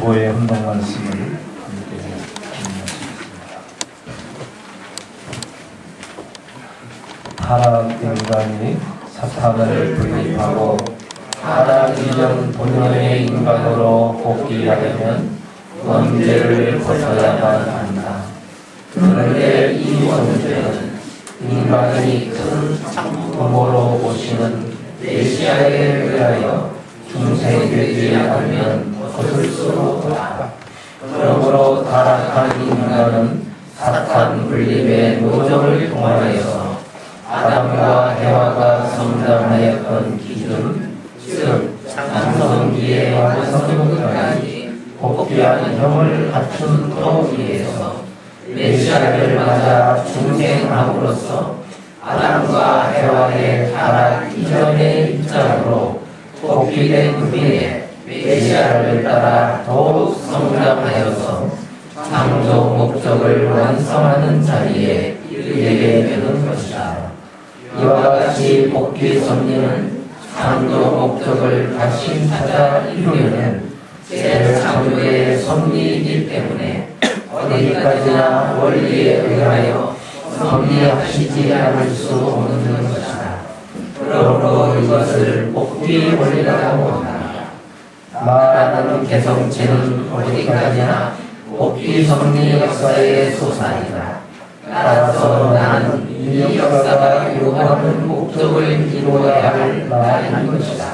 55의 헌동 말씀을 함께 읽겠습니다. 타락 인간이 사탄을 분립하고 타락 이전 본연의 인간으로 복귀하려면 원죄를 벗어야만 한다. 그런데 이 원죄는 인간이 큰 부모로 보시는 메시아에 의하여 중생되지 않으면 벗을 수 없다. 그러므로 타락한 인간은 사탄 분립의 노정을 통하여서 아담과 해와가 성장하였던 기준, 즉 창성기의 완성까지 복귀한 형을 갖춘 터위에서 메시아를 맞아 중생함으로써 아담과 해와의 타락 이전의 입장으로 복귀된 후에 메시아를 따라 더욱 성장하여서 창조 목적을 완성하는 자리에 이르게 되는 것이다. 이와 같이 복귀 섭리는 창조 목적을 다시 찾아 이루려는 제3조의 섭리이기 때문에 어디까지나 원리에 의하여 섭리하시지 않을 수 없는 것이다. 그러므로 이것을 복귀 원리라고 한다. 말하는 개성체는 어디까지나 복귀 섭리 역사의 소산이다. 따라서 나는 이 역사가 요구하는 목적을 이루어야 할 나인 것이다.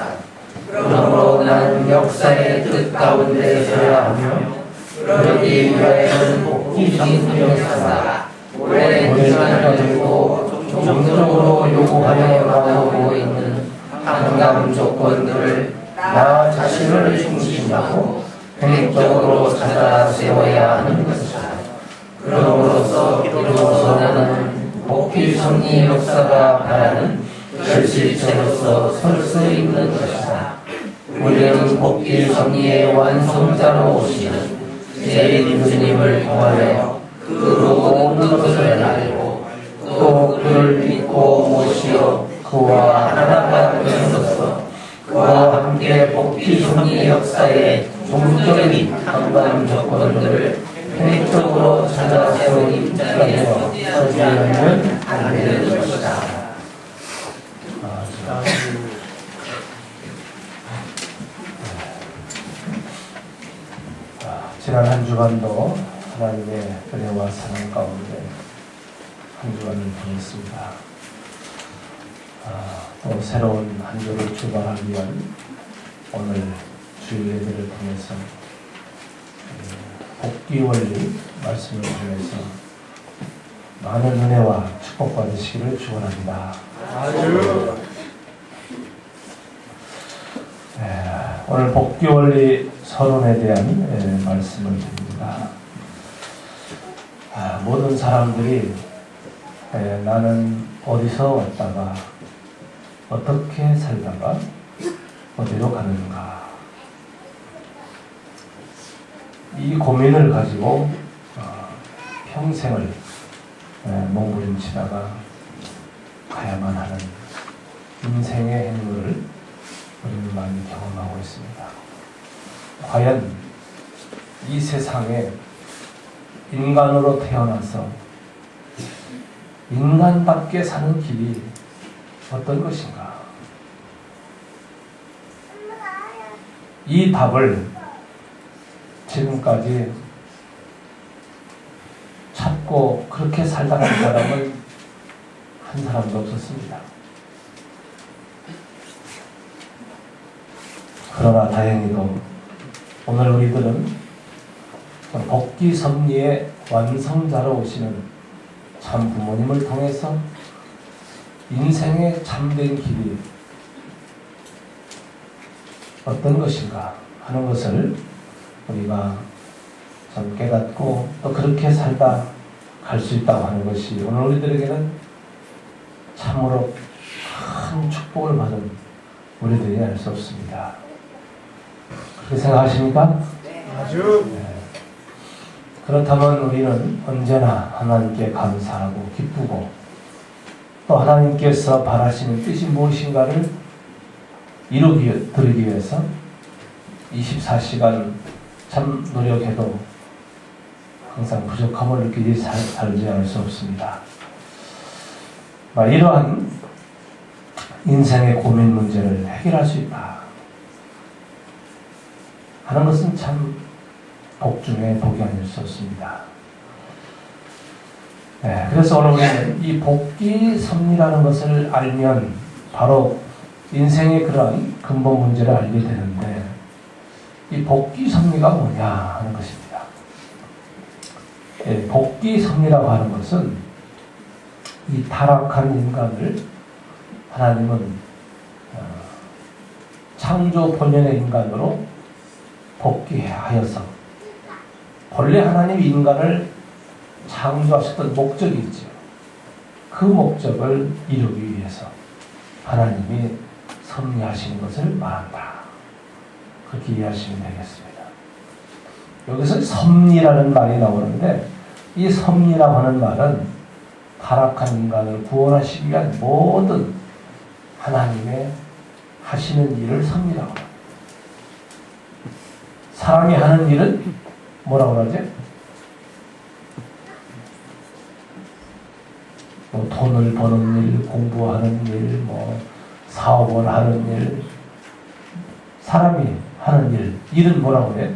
그러므로 나는 역사의 뜻 가운데 서야 하며 그러기 위하여는 복귀적인 역사가 오랜 기간 가지고 종적으로 요구하여 나오고 있는 한감 조건들을 나 자신을 중심하고 계획적으로 찾아 세워야 하는 것이다. 그럼으로써 비로소 나는 복귀 섭리 역사가 바라는 결실체로서 설 수 있는 것이다. 우리는 복귀 섭리의 완성자로 오시는 제1 주님을 통하여 그로 모든 것을 알고 또 그를 믿고 모시어 그와 하나가 되어서 그와 함께 복귀 섭리 역사의 종적인 한반 조건들을 계획적으로 찾아 세운 입장에서 서지하면 안 되는 것이다. 지난 한 주간도 하나님의 은혜와 사랑 가운데 한 주간을 보냈습니다. 또 새로운 한 주를 출발하기 위한 오늘 주일 예배를 통해서 복귀 원리 말씀을 통해서 많은 은혜와 축복 받으시기를 축원합니다. 오늘 복귀 원리 서론에 대한 말씀을 드립니다. 모든 사람들이 나는 어디서 왔다가 어떻게 살다가 어디로 가는가, 이 고민을 가지고 평생을 몸부림치다가 가야만 하는 인생의 행로를 우리는 많이 경험하고 있습니다. 과연 이 세상에 인간으로 태어나서 인간답게 사는 길이 어떤 것인가? 이 답을 지금까지 찾고 그렇게 살다 간 사람은 한 사람도 없었습니다. 그러나 다행히도 오늘 우리들은 복귀 섭리의 완성자로 오시는 참 부모님을 통해서 인생의 참된 길이 어떤 것인가 하는 것을 우리가 참 깨닫고 또 그렇게 살다 갈 수 있다고 하는 것이 오늘 우리들에게는 참으로 큰 축복을 받은 우리들이 알 수 없습니다. 그렇게 생각하십니까? 네. 그렇다면 우리는 언제나 하나님께 감사하고 기쁘고 또 하나님께서 바라시는 뜻이 무엇인가를 이루기 위해서 24시간 참 노력해도 항상 부족함을 느끼지 살지 않을 수 없습니다. 이러한 인생의 고민 문제를 해결할 수 있다 하는 것은 참 복 중에 복이 아닐 수 없습니다. 네, 그래서 오늘 우리는 이 복기 섭리라는 것을 알면 바로 인생의 그러한 근본 문제를 알게 되는데, 이 복기 섭리가 뭐냐 하는 것입니다. 네, 복기 섭리라고 하는 것은 이 타락한 인간을 하나님은 창조 본연의 인간으로 복귀하여서, 본래 하나님이 인간을 창조하셨던 목적이 있죠. 그 목적을 이루기 위해서 하나님이 섭리하시는 것을 말한다. 그렇게 이해하시면 되겠습니다. 여기서 섭리라는 말이 나오는데, 이 섭리라고 하는 말은 타락한 인간을 구원하시기 위한 모든 하나님의 하시는 일을 섭리라고 합니다. 사람이 하는 일은 뭐라고 그러지? 뭐 돈을 버는 일, 공부하는 일, 뭐 사업을 하는 일, 사람이 하는 일, 일은 뭐라고 그래?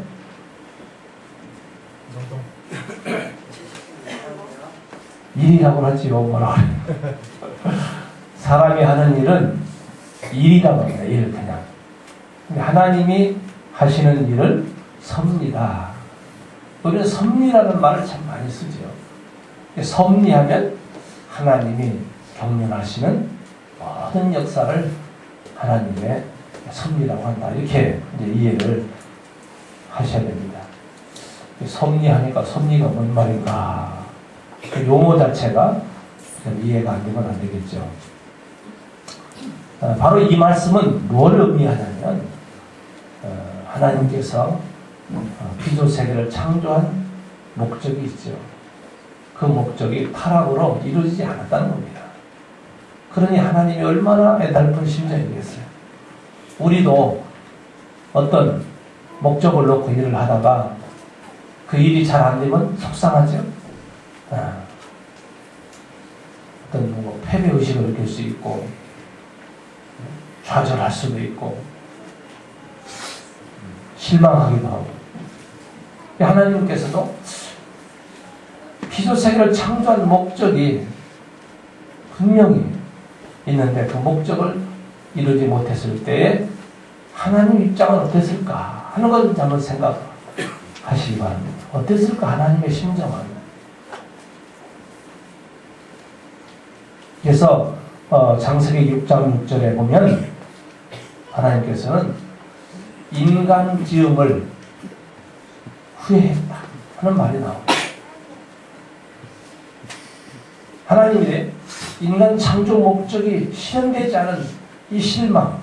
일이라고 하지요. 뭐라고 그래? 사람이 하는 일은 일이라고 합니다. 일 그냥. 하나님이 하시는 일을 섭리다. 우리는 섭리라는 말을 참 많이 쓰죠. 섭리하면 하나님이 경륜하시는 모든 역사를 하나님의 섭리라고 한다. 이렇게 이제 이해를 하셔야 됩니다. 섭리하니까 섭리가 뭔 말인가? 그 용어 자체가 이해가 안 되면 안 되겠죠. 바로 이 말씀은 뭘 의미하냐면, 하나님께서 피조세계를 창조한 목적이 있죠. 그 목적이 타락으로 이루어지지 않았다는 겁니다. 그러니 하나님이 얼마나 애달픈 심정이겠어요. 우리도 어떤 목적을 놓고 일을 하다가 그 일이 잘 안 되면 속상하죠. 어떤 뭐 패배의식을 느낄 수 있고, 좌절할 수도 있고, 실망하기도 하고. 하나님께서도 피조세계를 창조한 목적이 분명히 있는데, 그 목적을 이루지 못했을 때에 하나님 입장은 어땠을까 하는 것을 한번 생각하시기 바랍니다. 어땠을까 하나님의 심정은. 그래서 창세기 6장 6절에 보면 하나님께서는 인간 지음을 후회했다 하는 말이 나옵니다. 하나님이 인간 창조 목적이 실현되지 않은 이 실망,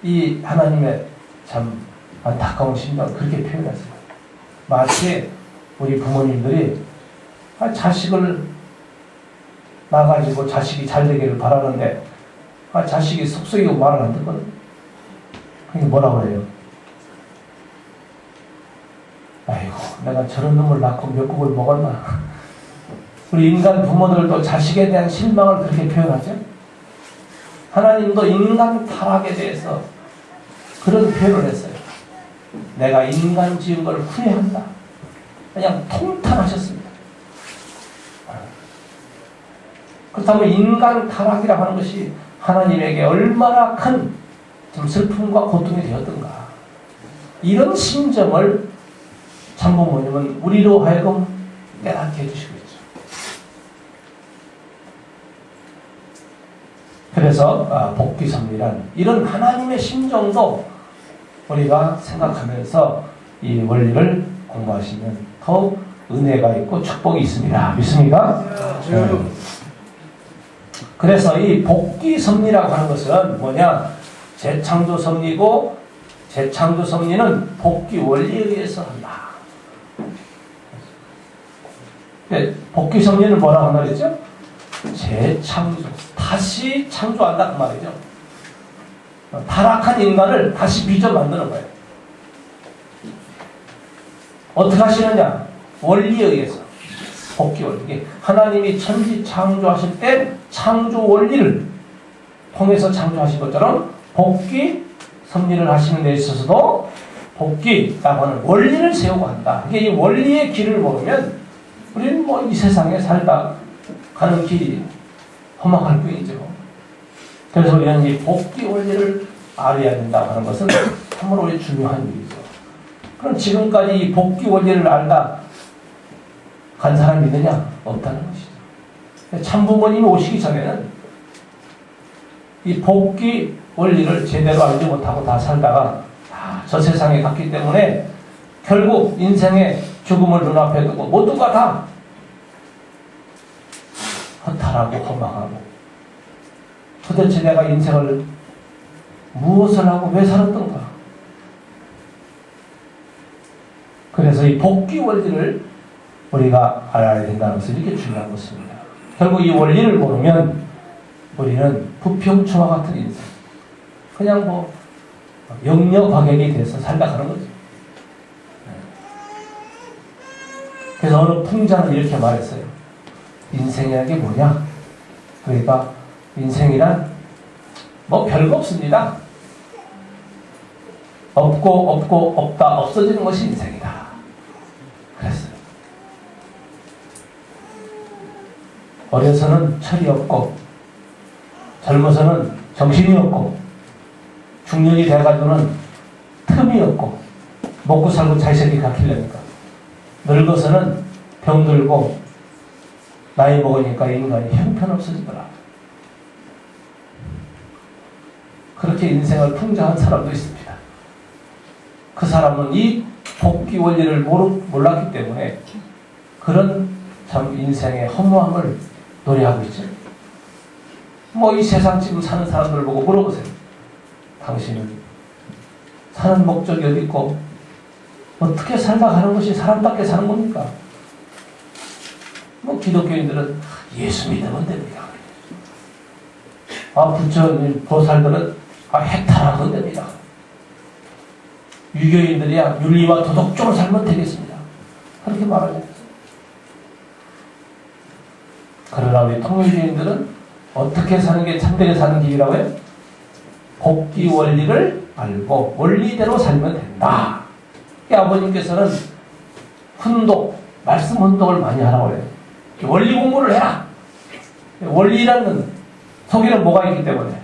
이 하나님의 참 안타까운 심정을 그렇게 표현했어요. 마치 우리 부모님들이 자식을 낳아가지고 자식이 잘 되기를 바라는데 자식이 속썩이고 말을 안 듣거든. 그게 뭐라고 그래요? 아이고, 내가 저런 놈을 낳고 몇국을 먹었나. 우리 인간 부모들도 자식에 대한 실망을 그렇게 표현하죠. 하나님도 인간 타락에 대해서 그런 표현을 했어요. 내가 인간 지은 걸 후회한다. 그냥 통탄하셨습니다. 그렇다면 인간 타락이라고 하는 것이 하나님에게 얼마나 큰 좀 슬픔과 고통이 되었던가. 이런 심정을 참부모님은 우리로 하여금 깨닫게 해주시고 있죠. 그래서 복귀섭리란 이런 하나님의 심정도 우리가 생각하면서 이 원리를 공부하시면 더욱 은혜가 있고 축복이 있습니다. 믿습니까? 그래서 이 복귀섭리라고 하는 것은 뭐냐? 재창조 섭리고, 재창조 섭리는 복귀 원리에 의해서 한다. 복귀 섭리는 뭐라고 말했죠? 재창조, 다시 창조한다 그 말이죠. 타락한 인간을 다시 빚어 만드는 거예요. 어떻게 하시느냐? 원리에 의해서. 복귀 원리. 하나님이 천지 창조하실 때 창조 원리를 통해서 창조하신 것처럼 복귀 섭리를 하시는 데 있어서도 복귀라고 하는 원리를 세우고 한다. 이게 이 원리의 길을 모르면 우리는 뭐 이 세상에 살다 가는 길이 험악할 뿐이죠. 그래서 우리는 이 복귀 원리를 알아야 된다고 하는 것은 참으로 우리 중요한 일이죠. 그럼 지금까지 이 복귀 원리를 알다 간 사람이 있느냐? 없다는 것이죠. 참부모님이 오시기 전에는 이 복귀 원리를 제대로 알지 못하고 다 살다가 저 세상에 갔기 때문에 결국 인생의 죽음을 눈앞에 두고 모두가 다 허탈하고 허망하고 도대체 내가 인생을 무엇을 하고 왜 살았던가. 그래서 이 복귀 원리를 우리가 알아야 된다는 것은 이렇게 중요한 것입니다. 결국 이 원리를 모르면 우리는 부평초와 같은 인생, 그냥 뭐 영려과객이 돼서 살다가는 거죠. 그래서 어느 풍자는 이렇게 말했어요. 인생이라는 게 뭐냐? 그러니까 인생이란 뭐 별거 없습니다. 없고 없다 없어지는 것이 인생이다. 그랬어요. 어려서는 철이 없고 젊어서는 정신이 없고 중년이 돼가지고는 틈이 없고 먹고 살고 자식이 가키려니까 늙어서는 병들고 나이 먹으니까 인간이 형편없어지더라. 그렇게 인생을 풍자한 사람도 있습니다. 그 사람은 이 복귀 원리를 몰랐기 때문에 그런 참 인생의 허무함을 노래하고 있죠. 뭐 이 세상 지금 사는 사람들을 보고 물어보세요. 당신은 사는 목적이 어디 있고 어떻게 살다 가는 것이 사람답게 사는 겁니까? 뭐 기독교인들은 예수 믿으면 됩니다. 부처님 보살들은 해탈하면 됩니다. 유교인들이야 윤리와 도덕적으로 살면 되겠습니다. 그렇게 말하죠. 그러나 우리 통일주의인들은 어떻게 사는 게 참되게 사는 길이라고 해요? 복귀 원리를 알고 원리대로 살면 된다. 아버님께서는 훈독, 말씀 훈독을 많이 하라고 해요. 원리 공부를 해라. 원리라는 속에는 뭐가 있기 때문에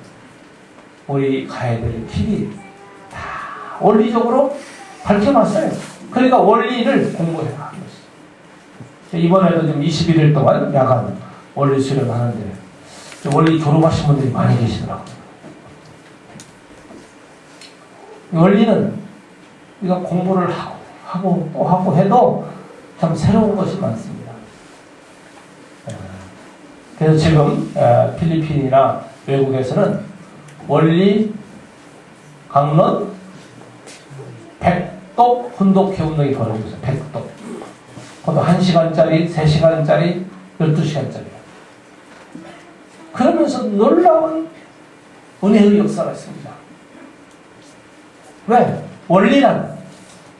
우리 가야 될 길이 다 원리적으로 밝혀놨어요. 그러니까 원리를 공부해라. 이번에도 지금 21일 동안 야간 원리 수련을 하는데 원리 졸업하신 분들이 많이 계시더라고요. 원리는 우리가 공부를 하고 또 하고 해도 참 새로운 것이 많습니다. 그래서 지금 필리핀이나 외국에서는 원리 강론 100독 훈독회 운동이 벌어지고 있어요. 100독. 그것도 1시간짜리, 3시간짜리, 12시간짜리. 그러면서 놀라운 은혜의 역사가 있습니다. 왜? 원리란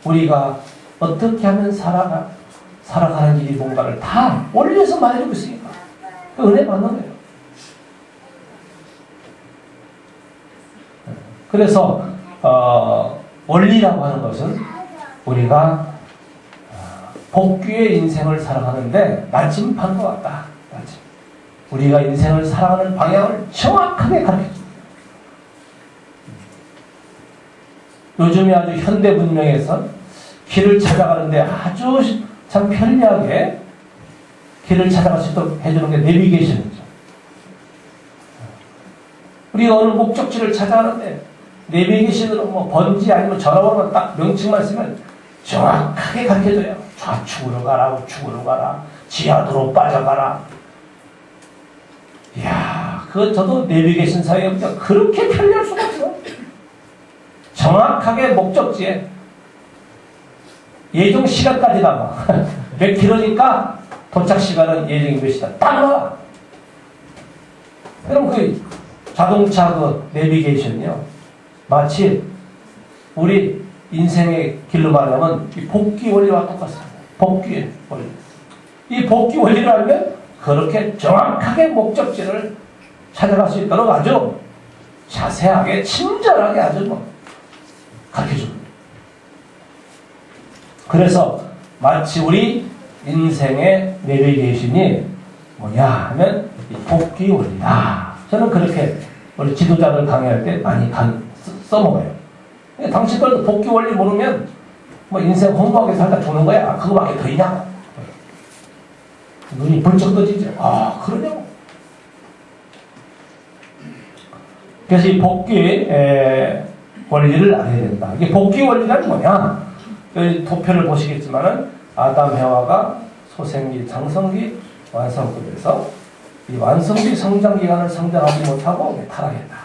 우리가 어떻게 하면 살아가는 길이 뭔가를 다 원리에서 말해주고 있으니까 그 은혜 받는 거예요. 그래서 원리라고 하는 것은 우리가 복귀의 인생을 살아가는데 나침판과 같다. 우리가 인생을 살아가는 방향을 정확하게 가르쳐줍니다. 요즘에 아주 현대 문명에서 길을 찾아가는데 아주 참 편리하게 길을 찾아갈 수 있도록 해주는 게 내비게이션이죠. 우리가 어느 목적지를 찾아가는데 내비게이션으로 뭐 번지 아니면 전화번호 딱 명칭만 쓰면 정확하게 가르쳐줘요. 좌측으로 가라, 우측으로 가라, 지하도로 빠져가라. 이야, 저도 내비게이션 사이에 그렇게 편리할 수가 없어. 정확하게 목적지에 예정 시간까지 남아. 몇 킬로니까 도착 시간은 예정이 몇 시다. 딱 나와. 그럼 자동차 내비게이션이요. 마치 우리 인생의 길로 말하면 이 복귀 원리와 똑같습니다. 복귀의 원리. 이 복귀 원리를 알면 그렇게 정확하게 목적지를 찾아갈 수 있도록 아주 자세하게 친절하게 아주 가르쳐줍니다. 그래서 마치 우리 인생의 내비게이션이 뭐냐 하면 이 복귀 원리다. 저는 그렇게 우리 지도자들 강의할 때 많이 써먹어요. 당신들도 복귀 원리 모르면 뭐 인생 허무하게 살다 죽는 거야. 그거밖에 더 있냐고. 눈이 번쩍 떠지죠. 아, 그러냐고. 그래서 이 복귀 원리를 알아야 된다. 이게 복귀 원리란 뭐냐? 여기 도표를 보시겠지만은 아담 해와가 소생기, 장성기, 완성급에서 이 완성기 성장 기간을 성장하지 못하고 타락했다.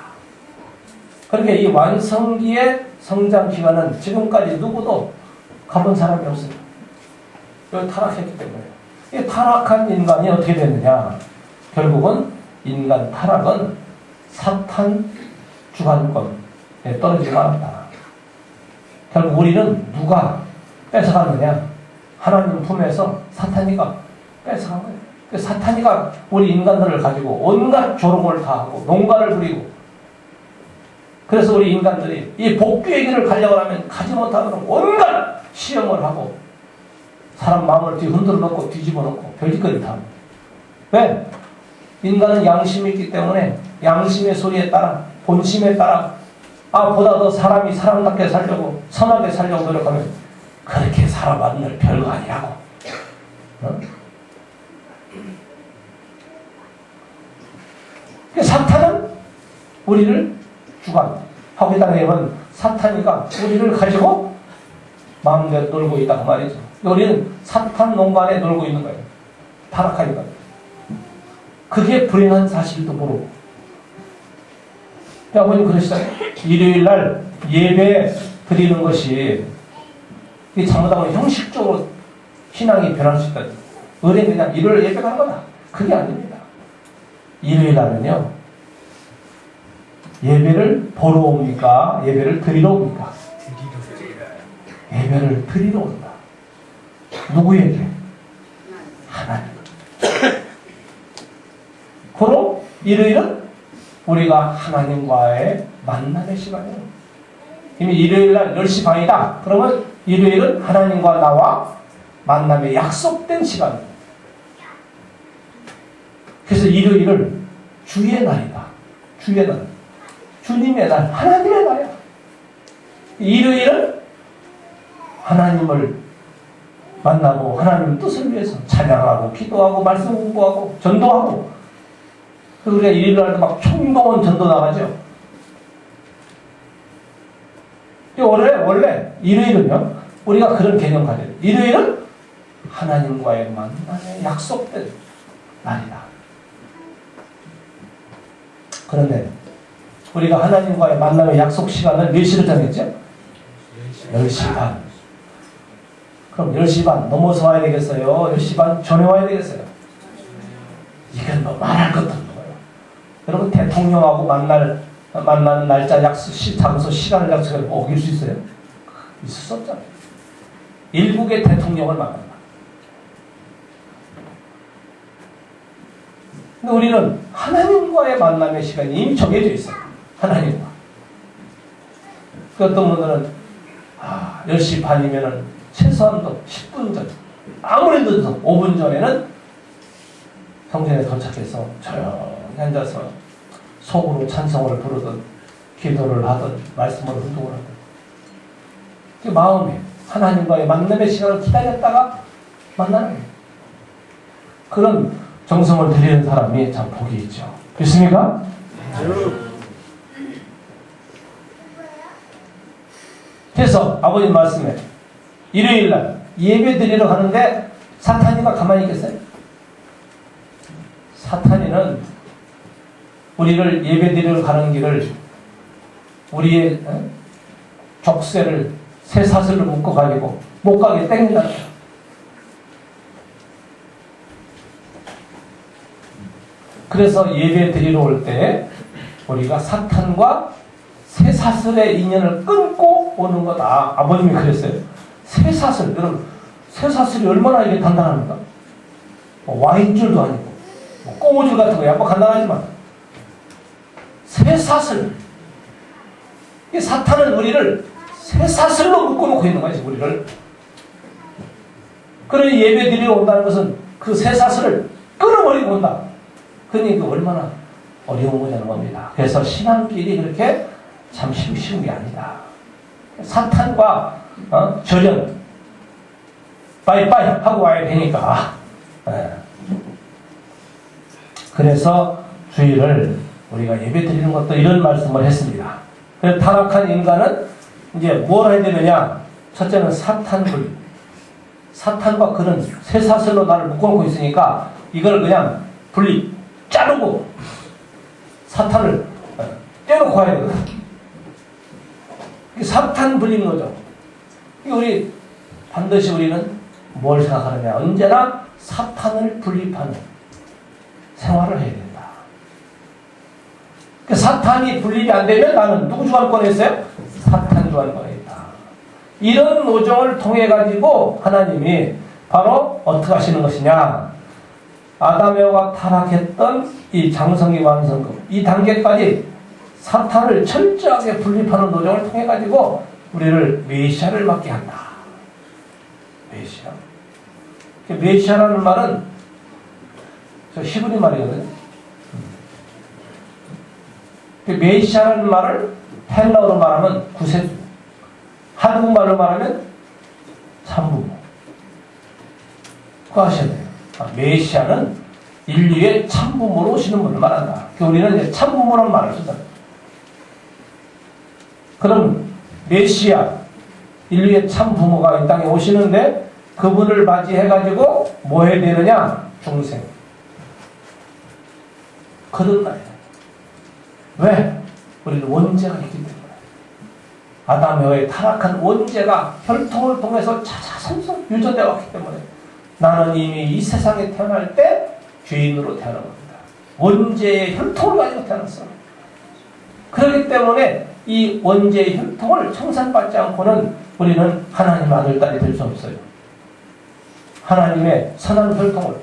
그러니까 이 완성기의 성장 기간은 지금까지 누구도 가본 사람이 없습니다. 여기 타락했기 때문에. 이 타락한 인간이 어떻게 됐느냐? 결국은 인간 타락은 사탄 주관권에 떨어지지 말았다. 결국 우리는 누가 뺏어갔느냐? 하나님 품에서 사탄이가 뺏어간 거예요. 사탄이가 우리 인간들을 가지고 온갖 조롱을 다 하고 농가를 부리고, 그래서 우리 인간들이 이 복귀의 길을 가려고 하면 가지 못하도록 온갖 시험을 하고 사람 마음을 흔들어 놓고 뒤집어 놓고 별짓거리 다 합니다. 왜? 인간은 양심이 있기 때문에 양심의 소리에 따라 본심에 따라 보다 더 사람이 사람답게 살려고 선하게 살려고 노력하면 그렇게 살아봤는 별거 아니라고. 어? 사탄은 우리를 주관하고 있다는 얘기는 사탄이가 우리를 가지고 마음대로 놀고 있다 그 말이죠. 우리는 사탄 농간에 놀고 있는 거예요. 타락하니까. 그게 불행한 사실도 모르고. 아버님 그러시잖아요. 일요일날 예배 드리는 것이 이게 잘못하면 형식적으로 신앙이 변할 수 있다. 의뢰는 그냥 일요일 예배 가는 거다. 그게 아닙니다. 일요일날은요, 예배를 보러 옵니까? 예배를 드리러 옵니까? 예배를 드리러 온다. 누구에게? 하나님. 그럼 일요일은 우리가 하나님과의 만남의 시간이에요. 이미 일요일날 10시 반이다. 그러면 일요일은 하나님과 나와 만남의 약속된 시간입니다. 그래서 일요일을 주의 날이다. 주의 날. 주님의 날. 하나님의 날이야. 일요일은 하나님을 만나고 하나님 뜻을 위해서 찬양하고 기도하고 말씀 공부하고 전도하고, 그리고 우리가 일요일날도 막 총동원 전도 나가죠. 원래 일요일은요, 우리가 그런 개념 가져야 돼요. 일요일은 하나님과의 만남의 약속된 날이다. 그런데 우리가 하나님과의 만남의 약속 시간을 몇 시로 정했죠? 10시 반. 그럼 10시 반 넘어서 와야 되겠어요? 10시 반 전에 와야 되겠어요? 이건 뭐 말할 것도 없는 거예요. 여러분 대통령하고 만나는 날짜 약속, 장소, 시간을 약속해서 어길 수 있어요? 있을 수 없잖아요. 일국의 대통령을 만난다. 근데 우리는 하나님과의 만남의 시간이 이미 정해져 있어요. 하나님과. 그 어떤 분들은 10시 반이면은 최소한도 10분 전, 아무리 늦어도 5분 전에는 성전에 도착해서 조용히 앉아서 속으로 찬송을 부르든 기도를 하든 말씀으로 훈독을 하든 그 마음에 하나님과의 만남의 시간을 기다렸다가 만나는 거예요. 그런 정성을 드리는 사람이 참 복이 있죠. 믿습니까? 그래서 아버님 말씀에 일요일날 예배 드리러 가는데 사탄이가 가만히 있겠어요? 사탄이는 우리를 예배 드리러 가는 길을 우리의 족쇄를 쇠사슬로 묶어가지고 못 가게 땡긴다. 그래서 예배 드리러 올 때 우리가 사탄과 쇠사슬 쇠사슬의 인연을 끊고 오는 거다. 아버님이 그랬어요. 쇠사슬, 여러분, 쇠사슬이 얼마나 이게 단단합니까? 와인줄도 아니고, 꼬무줄 같은 거 약간 간단하지만, 쇠사슬. 이 사탄은 우리를 쇠사슬로 묶어놓고 있는 거예요, 우리를. 그러니 예배 드리러 온다는 것은 그 쇠사슬을 끊어버리고 온다. 그러니까 얼마나 어려운 거냐는 겁니다. 그래서 신앙길이 그렇게 참 쉬운 게 아니다. 사탄과 절연 빠이빠이 하고 와야 되니까. 그래서 주일을 우리가 예배 드리는 것도 이런 말씀을 했습니다. 그래서 타락한 인간은 이제 뭘 해야 되느냐? 첫째는 사탄과 그런 쇠사슬로 나를 묶어놓고 있으니까 이걸 그냥 자르고 사탄을 떼놓고 와야 되거든. 사탄 분리는 거죠. 우리 반드시 우리는 뭘 생각하느냐? 언제나 사탄을 분립하는 생활을 해야 된다. 사탄이 분립이 안 되면 나는 누구 주관권에 있어요? 사탄 주관권에 있다. 이런 노정을 통해 가지고 하나님이 바로 어떻게 하시는 것이냐? 아담 에와가 타락했던 이 장성기 완성급 이 단계까지 사탄을 철저하게 분립하는 노정을 통해 가지고 우리를 메시아를 맡게 한다. 메시아. 메시아라는 말은 저 히브리 말이거든요. 메시아라는 말을 헬라어로 말하면 구세주, 한국말로 말하면 참부모. 그거 하셔야 돼요. 메시아는 인류의 참부모로 오시는 분을 말한다. 우리는 이제 참부모라는 말을 쓴다. 그럼 메시아, 인류의 참부모가 이 땅에 오시는데 그분을 맞이해가지고 뭐 해야 되느냐? 중생. 거듭나요. 왜? 우리는 원죄가 있기 때문에. 아담 에와의 타락한 원죄가 혈통을 통해서 차차선선 유전되어 왔기 때문에 나는 이미 이 세상에 태어날 때 죄인으로 태어난 겁니다. 원죄의 혈통을 가지고 태어났어. 그렇기 때문에 이 원죄의 혈통을 청산받지 않고는 우리는 하나님의 아들딸이 될 수 없어요. 하나님의 선한 혈통을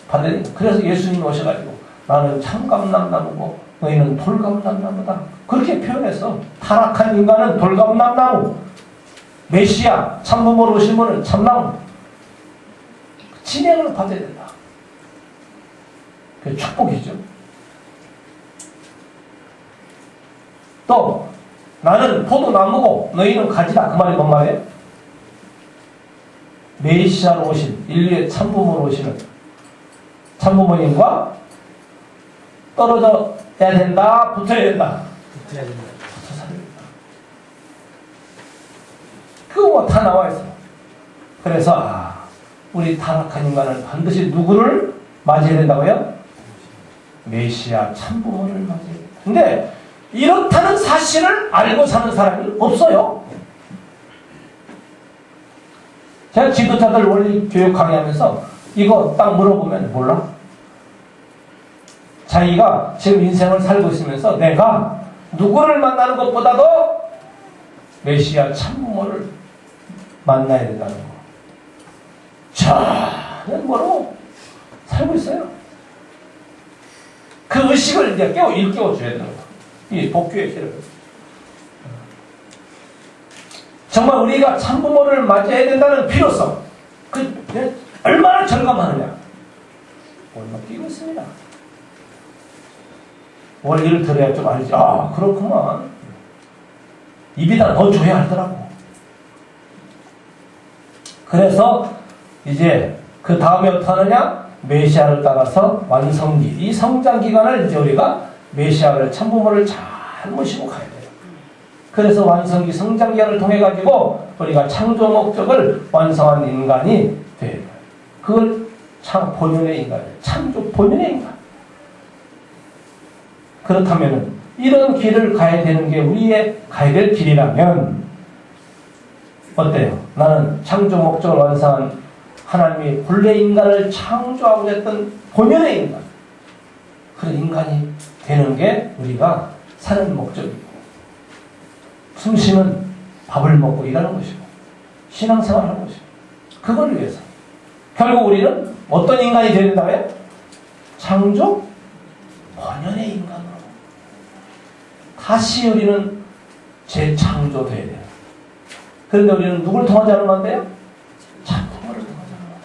받으니 그래서 예수님이 오셔가지고 나는 참감람나무고 너희는 돌감람나무다. 그렇게 표현해서 타락한 인간은 돌감람나무, 메시아, 참부모로 오신 분은 참나무. 진행을 받아야 된다. 그게 축복이죠. 또 나는 포도나무고 너희는 가지다. 그 말이 뭔 말이에요? 메시아로 오신 인류의 참부모로 오시는 참부모님과 떨어져야 된다. 붙어야 된다. 붙어야 된다. 붙어 살아야 된다. 그거 다 나와 있어. 그래서 우리 타락한 인간은 반드시 누구를 맞이해야 된다고요? 메시아 참부모를 맞이해야 된다. 근데 이렇다는 사실을 알고 사는 사람이 없어요. 제가 지도자들 원리 교육 강의하면서 이거 딱 물어보면 몰라? 자기가 지금 인생을 살고 있으면서 내가 누구를 만나는 것보다도 메시아 참부모를 만나야 된다는 거. 저는 뭐로 살고 있어요. 그 의식을 이제 일깨워줘야 되는 거예요. 이 복귀의 길을. 정말 우리가 참부모를 맞이해야 된다는 필요성. 얼마나 절감하느냐. 얼마나 끼고 있습니다. 원리를 들어야 좀 알지. 그렇구만. 입에다 넣어줘야 하더라고. 그래서 이제 그 다음에 어떻게 하느냐? 메시아를 따라서 완성기. 이 성장 기간을 이제 우리가 메시아를 참부모를 잘 모시고 가야 돼요. 그래서 완성기 성장 기간을 통해 가지고 우리가 창조 목적을 완성한 인간이 돼요. 그걸 본연의 인간이에요. 창조 본연의 인간. 그렇다면 이런 길을 가야 되는 게 우리의 가야 될 길이라면 어때요? 나는 창조 목적을 완성한 하나님이 본래 인간을 창조하고 했던 본연의 인간. 그런 인간이 되는 게 우리가 사는 목적이고 숨쉬는 밥을 먹고 일하는 것이고 신앙생활을 하는 것이고 그걸 위해서 결국 우리는 어떤 인간이 되어야 된다고요? 창조 본연의 인간으로 다시 우리는 재창조되어야 돼요. 그런데 우리는 누굴 통하자는 건데요? 참부모를 통하자는 거예요.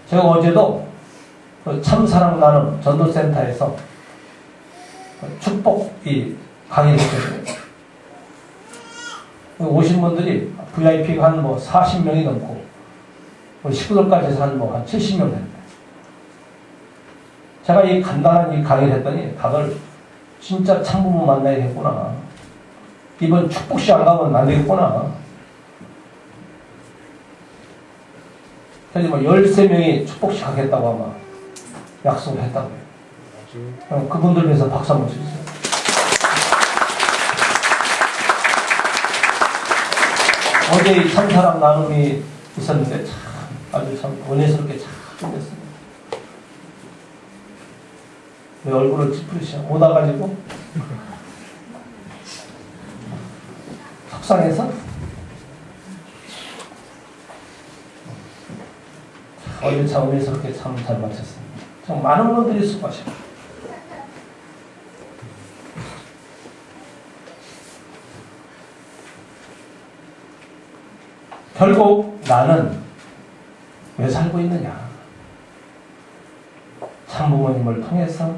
제가 어제도 그 참사랑 나눔 전도센터에서 축복이 강의를 했거든요. 오신 분들이 VIP가 한 40명이 넘고 식구들까지 해서 한 70명 됐는데 제가 이 간단한 이 강의를 했더니 다들 진짜 참부모 만나야겠구나. 이번 축복시 안 가면 안 되겠구나. 그래서 13명이 축복시 가겠다고 아마 약속을 했다고 해요. 그분들 위해서 박수 한번 주세요. 어제 이 참사랑 나눔이 있었는데 참 아주 참 은혜스럽게 참 됐습니다. 왜 얼굴을 찌푸리셔? 오다가지고 속상해서 어제 참 은혜스럽게 참 잘 마쳤습니다. 참 많은 분들이 수고하셨습니다. 결국 나는 왜 살고 있느냐? 참부모님을 통해서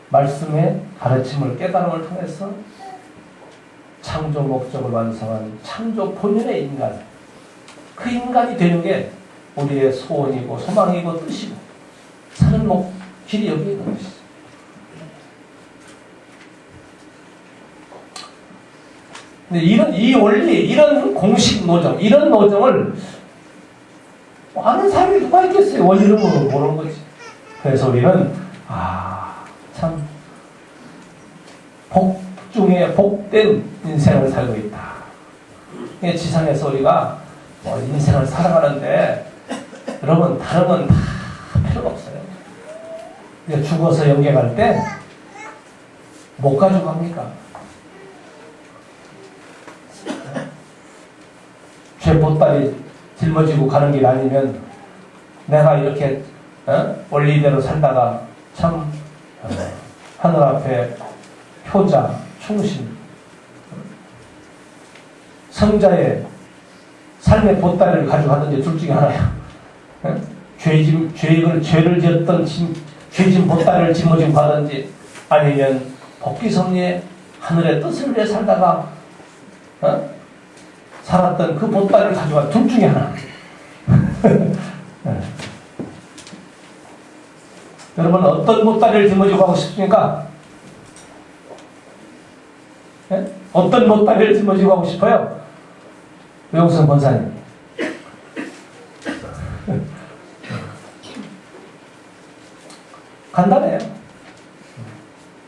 말씀의 가르침을 깨달음을 통해서 창조 목적을 완성한 창조 본연의 인간, 그 인간이 되는 게 우리의 소원이고 소망이고 뜻이고 사는 길이 여기 있는 것이죠. 근데 이 원리, 이런 공식 노정, 이런 노정을 아는 사람이 누가 있겠어요? 원리를 모르는 거지. 그래서 우리는 참 복 중에 복된 인생을 살고 있다. 지상에서 우리가 인생을 살아가는데 여러분 다른 건 다 필요가 없어요. 죽어서 영계 갈 때 못 가지고 갑니까? 죄 보따리 짊어지고 가는 길 아니면 내가 이렇게 원리대로 살다가 참 하늘 앞에 효자, 충신, 성자의 삶의 보따리를 가지고 가든지 둘 중에 하나야. 죄를 지었던 죄진 보따리를 짊어지고 가든지 아니면 복귀섭리의 하늘의 뜻을 위해 살다가 살았던 그 보따리를 가져가 둘 중에 하나. 여러분 어떤 보따리를 짊어지고 가고 싶습니까? 네? 어떤 보따리를 짊어지고 가고 싶어요? 외국성 권사님. 간단해요.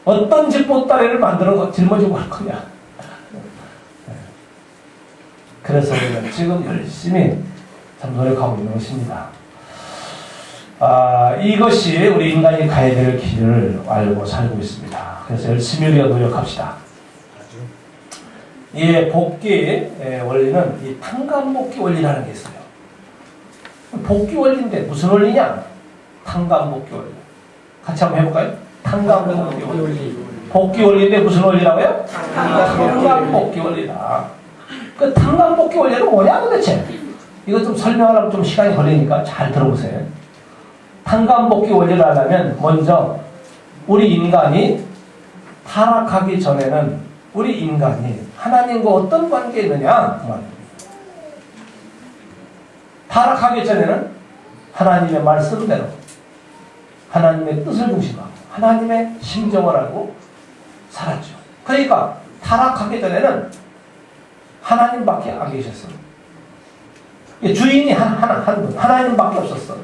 어떤 집 보따리를 만들어 짊어지고 갈 거냐. 그래서 우리는 지금 열심히 참 노력하고 있는 것입니다. 이것이 우리 인간이 가야 될 길을 알고 살고 있습니다. 그래서 열심히 우리가 노력합시다. 이 복귀의 원리는 이 탕감복귀 원리라는 게 있어요. 복귀 원리인데 무슨 원리냐? 탕감복귀 원리. 같이 한번 해볼까요? 탕감복귀 원리. 복귀 원리인데 무슨 원리라고요? 탕감복귀 원리다. 그 탕감복귀 원리는 뭐냐 도대체? 이거 좀 설명하려면 좀 시간이 걸리니까 잘 들어보세요. 탕감복귀 원리를 하려면 먼저 우리 인간이 타락하기 전에는 우리 인간이 하나님과 어떤 관계에 있느냐 그 말입니다. 타락하기 전에는 하나님의 말씀대로 하나님의 뜻을 중심하고 하나님의 심정을 알고 살았죠. 그러니까 타락하기 전에는 하나님밖에 안 계셨어. 주인이 한 분, 하나님밖에 없었어.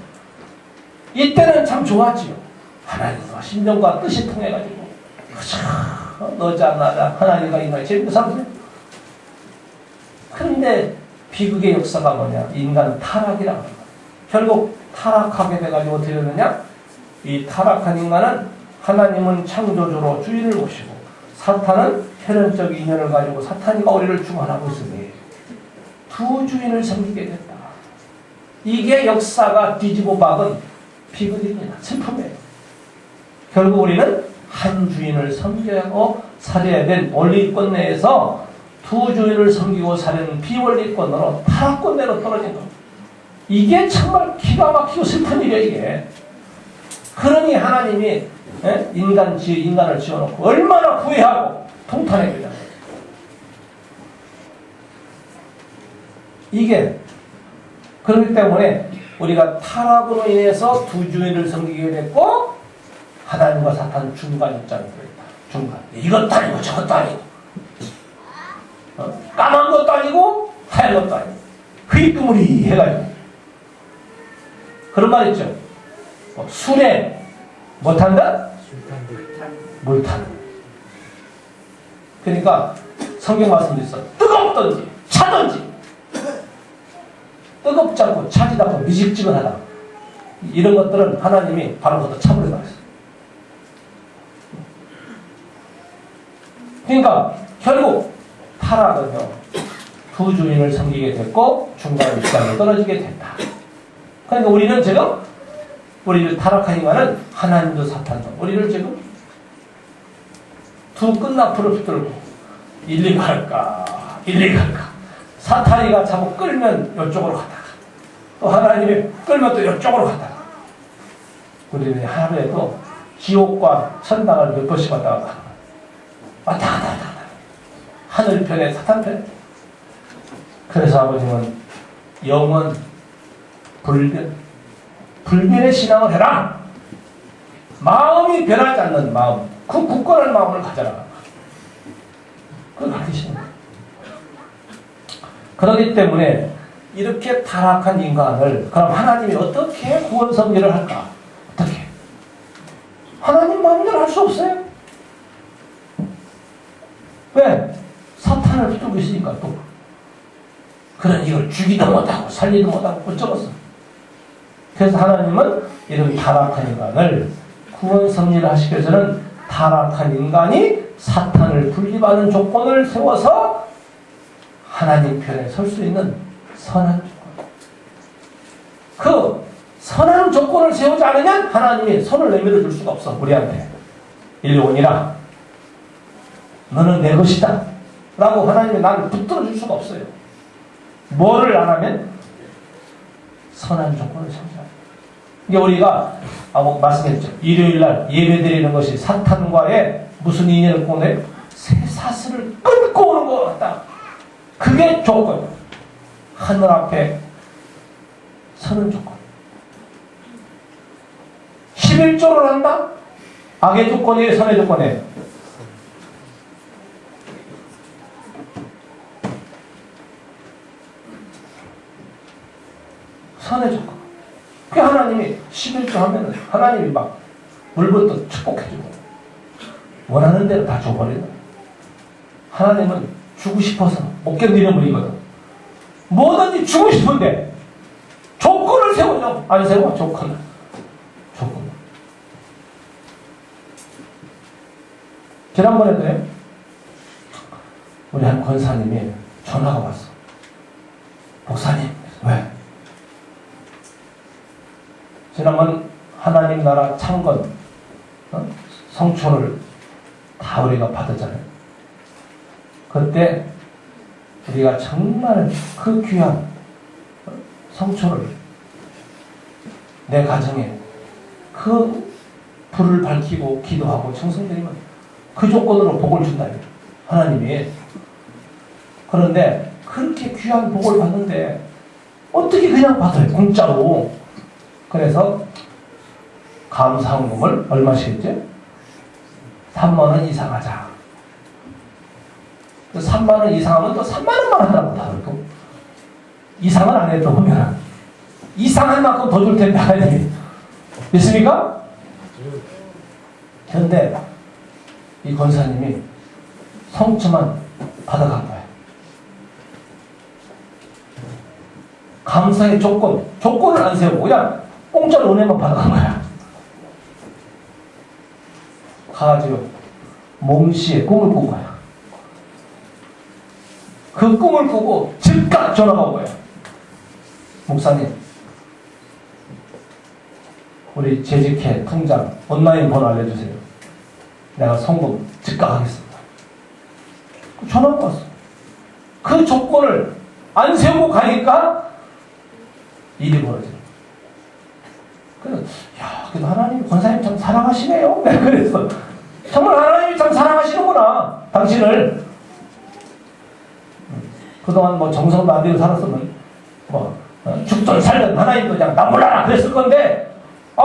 이때는 참 좋았지요. 하나님과 심정과 뜻이 통해가지고 너자 나자 하나님과 인간이 재밌게 살았어요. 그런데 비극의 역사가 뭐냐? 인간 타락이라고 합니다. 결국 타락하게 돼가지고 어떻게 되느냐? 이 타락한 인간은 하나님은 창조주로 주인을 모시고 사탄은 혈연적 인연을 가지고 사탄이가 우리를 주관하고 있으니 두 주인을 섬기게 됐다. 이게 역사가 뒤집어 박은 비극입니다. 슬픔이에요. 결국 우리는 한 주인을 섬기고 살아야 된 원리권 내에서 두 주인을 섬기고 사는 비원리권으로 타락권대로 떨어진 겁니다. 이게 정말 기가 막히고 슬픈 일이에요. 이게. 그러니 하나님이 인간을 지어놓고 얼마나 후회하고 통탄해야 되냐. 이게 그렇기 때문에 우리가 타락으로 인해서 두 주인을 섬기게 됐고 하나님과 사탄 중간 입장이 되었다. 중간. 이것도 아니고 저것도 아니고 까만 것도 아니고 하얀 것도 아니고 휘끄무리 해가지고 그런 말 있죠. 술에 못한다? 물탄. 그러니까 성경 말씀도 있어. 뜨겁든지 차든지 뜨겁지 않고 차지도 않고 미직지근하다. 이런 것들은 하나님이 바로 거기다 참으려 했어요. 그러니까 결국 타락은요. 두 주인을 섬기게 됐고 중간 입장에 떨어지게 됐다. 그러니까 우리는 지금 우리를 타락한 인간은 하나님도 사탄도 우리를 지금 두 끝나풀을 붙들고 일리 갈까 일리 갈까 사탄이가 자꾸 끌면 이쪽으로 갔다가 또 하나님이 끌면 또 이쪽으로 갔다가 우리는 하루에도 지옥과 천당을 몇 번씩 왔다 갔다 왔다 갔다 하늘편에 사탄편에. 그래서 아버지는 영원 불변의 신앙을 해라. 마음이 변하지 않는 마음, 그 굳건한 마음을 가져라. 그걸 가르치시는 거예요. 그렇기 때문에 이렇게 타락한 인간을 그럼 하나님이 어떻게 구원 섭리를 할까? 어떻게? 하나님 마음대로 할 수 없어요. 왜? 사탄을 붙들고 있으니까 또. 그런 이걸 죽이도 못하고 살리도 못하고 붙잡았어. 그래서 하나님은 이런 타락한 인간을 구원 섭리를 하시기 위해서는 타락한 인간이 사탄을 분리하는 조건을 세워서 하나님 편에 설 수 있는 선한 조건. 그 선한 조건을 세우지 않으면 하나님이 손을 내밀어 줄 수가 없어. 우리한테. 일리 오니라. 너는 내 것이다. 라고 하나님이 나를 붙들어 줄 수가 없어요. 뭐를 안 하면? 선한 조건을 세우지 않아요. 이게 우리가 말씀했죠. 일요일날 예배드리는 것이 사탄과의 무슨 인연을 꼬내? 쇠사슬을 끊고 오는 것 같다. 그게 조건. 하늘 앞에 서는 조건. 11조를 한다? 악의 조건이에요? 선의 조건이에요? 선의 조건. 그 하나님이 11조 하면은 하나님이 막 물부터 축복해주고 원하는 대로 다 줘버리는. 하나님은 주고 싶어서 못 견디는 분이거든. 뭐든지 주고 싶은데 조건을 세우죠. 안 세워? 조건을. 지난번에도요. 우리 한 권사님이 전화가 왔어. 목사님. 왜? 지난번 하나님 나라 창건 성초를 다 우리가 받았잖아요. 그때 우리가 정말 그 귀한 성초를 내 가정에 그 불을 밝히고 기도하고 청성드리면 그 조건으로 복을 준다. 하나님이. 그런데 그렇게 귀한 복을 받는데 어떻게 그냥 받아요? 공짜로. 그래서 감사헌금을 얼마씩 했지? 3만원 이상 하자. 3만원 이상 하면 또 3만원만 하라고 하더라고. 이상은 안 해도 보면 이상한 만큼 더 줄 텐데 하나님이. 믿습니까? 그런데 이 권사님이 성처만 받아간 거야. 감사의 조건을 안 세우고 그냥 공짜로 은혜만 받아간 거야. 가가지고 몽씨의 꿈을 꾼 거야. 그 꿈을 꾸고 즉각 전화가 온 거야. 목사님, 우리 재직회 통장 온라인 번호 알려주세요. 내가 송금 즉각 하겠습니다. 전화가 왔어. 그 조건을 안 세우고 가니까 일이 벌어져. 그래서 그래도 하나님 권사님 참 사랑하시네요. 내가 그랬어. 정말 하나님이 참 사랑하시는구나 당신을. 그동안 뭐 정성도 안 들이고 살았으면 뭐 죽든 살든 하나님도 그냥 나 몰라라 그랬을 건데,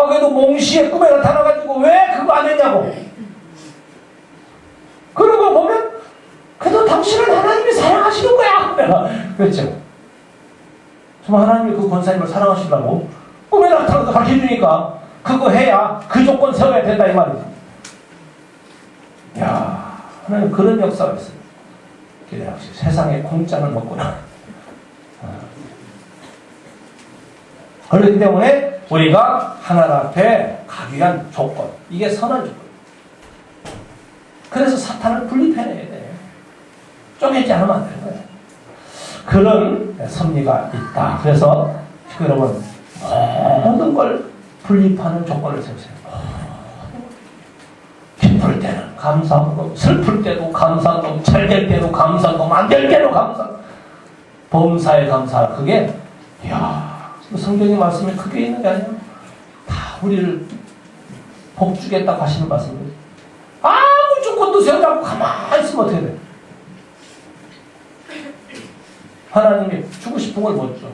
그래도 몽씨의 꿈에 나타나가지고 왜 그거 안 했냐고. 그런 거 보면 그래도 당신은 하나님이 사랑하시는 거야. 내가 그랬죠. 정말 하나님이 그 권사님을 사랑하시려고 꿈에 나타나서 가르쳐주니까 그거 해야 그 조건 세워야 된다 이 말이지. 야, 하나님 그런 역사가 있어요. 그래, 역시 세상에 공짜는 없구나. 그렇기 때문에 우리가 하나님 앞에 가기 위한 조건, 이게 선한 조건. 그래서 사탄을 분리해내야 돼. 쪼개지 않으면 안 되는 거예요. 그런 섭리가 있다. 그래서 여러분, 모든 걸 분립하는 조건을 세우세요. 기쁠 때는 감사하고, 슬플 때도 감사하고, 잘 될 때도 감사하고, 안 될 때도 감사하고, 범사에 감사. 그게, 성경의 말씀에 그게 있는 게 아니야. 다 우리를 복 주겠다고 하시는 말씀이에요. 아무 조건도 세우지 않고 가만히 있으면 어떻게 돼? 하나님이 주고 싶은 걸 못 줘.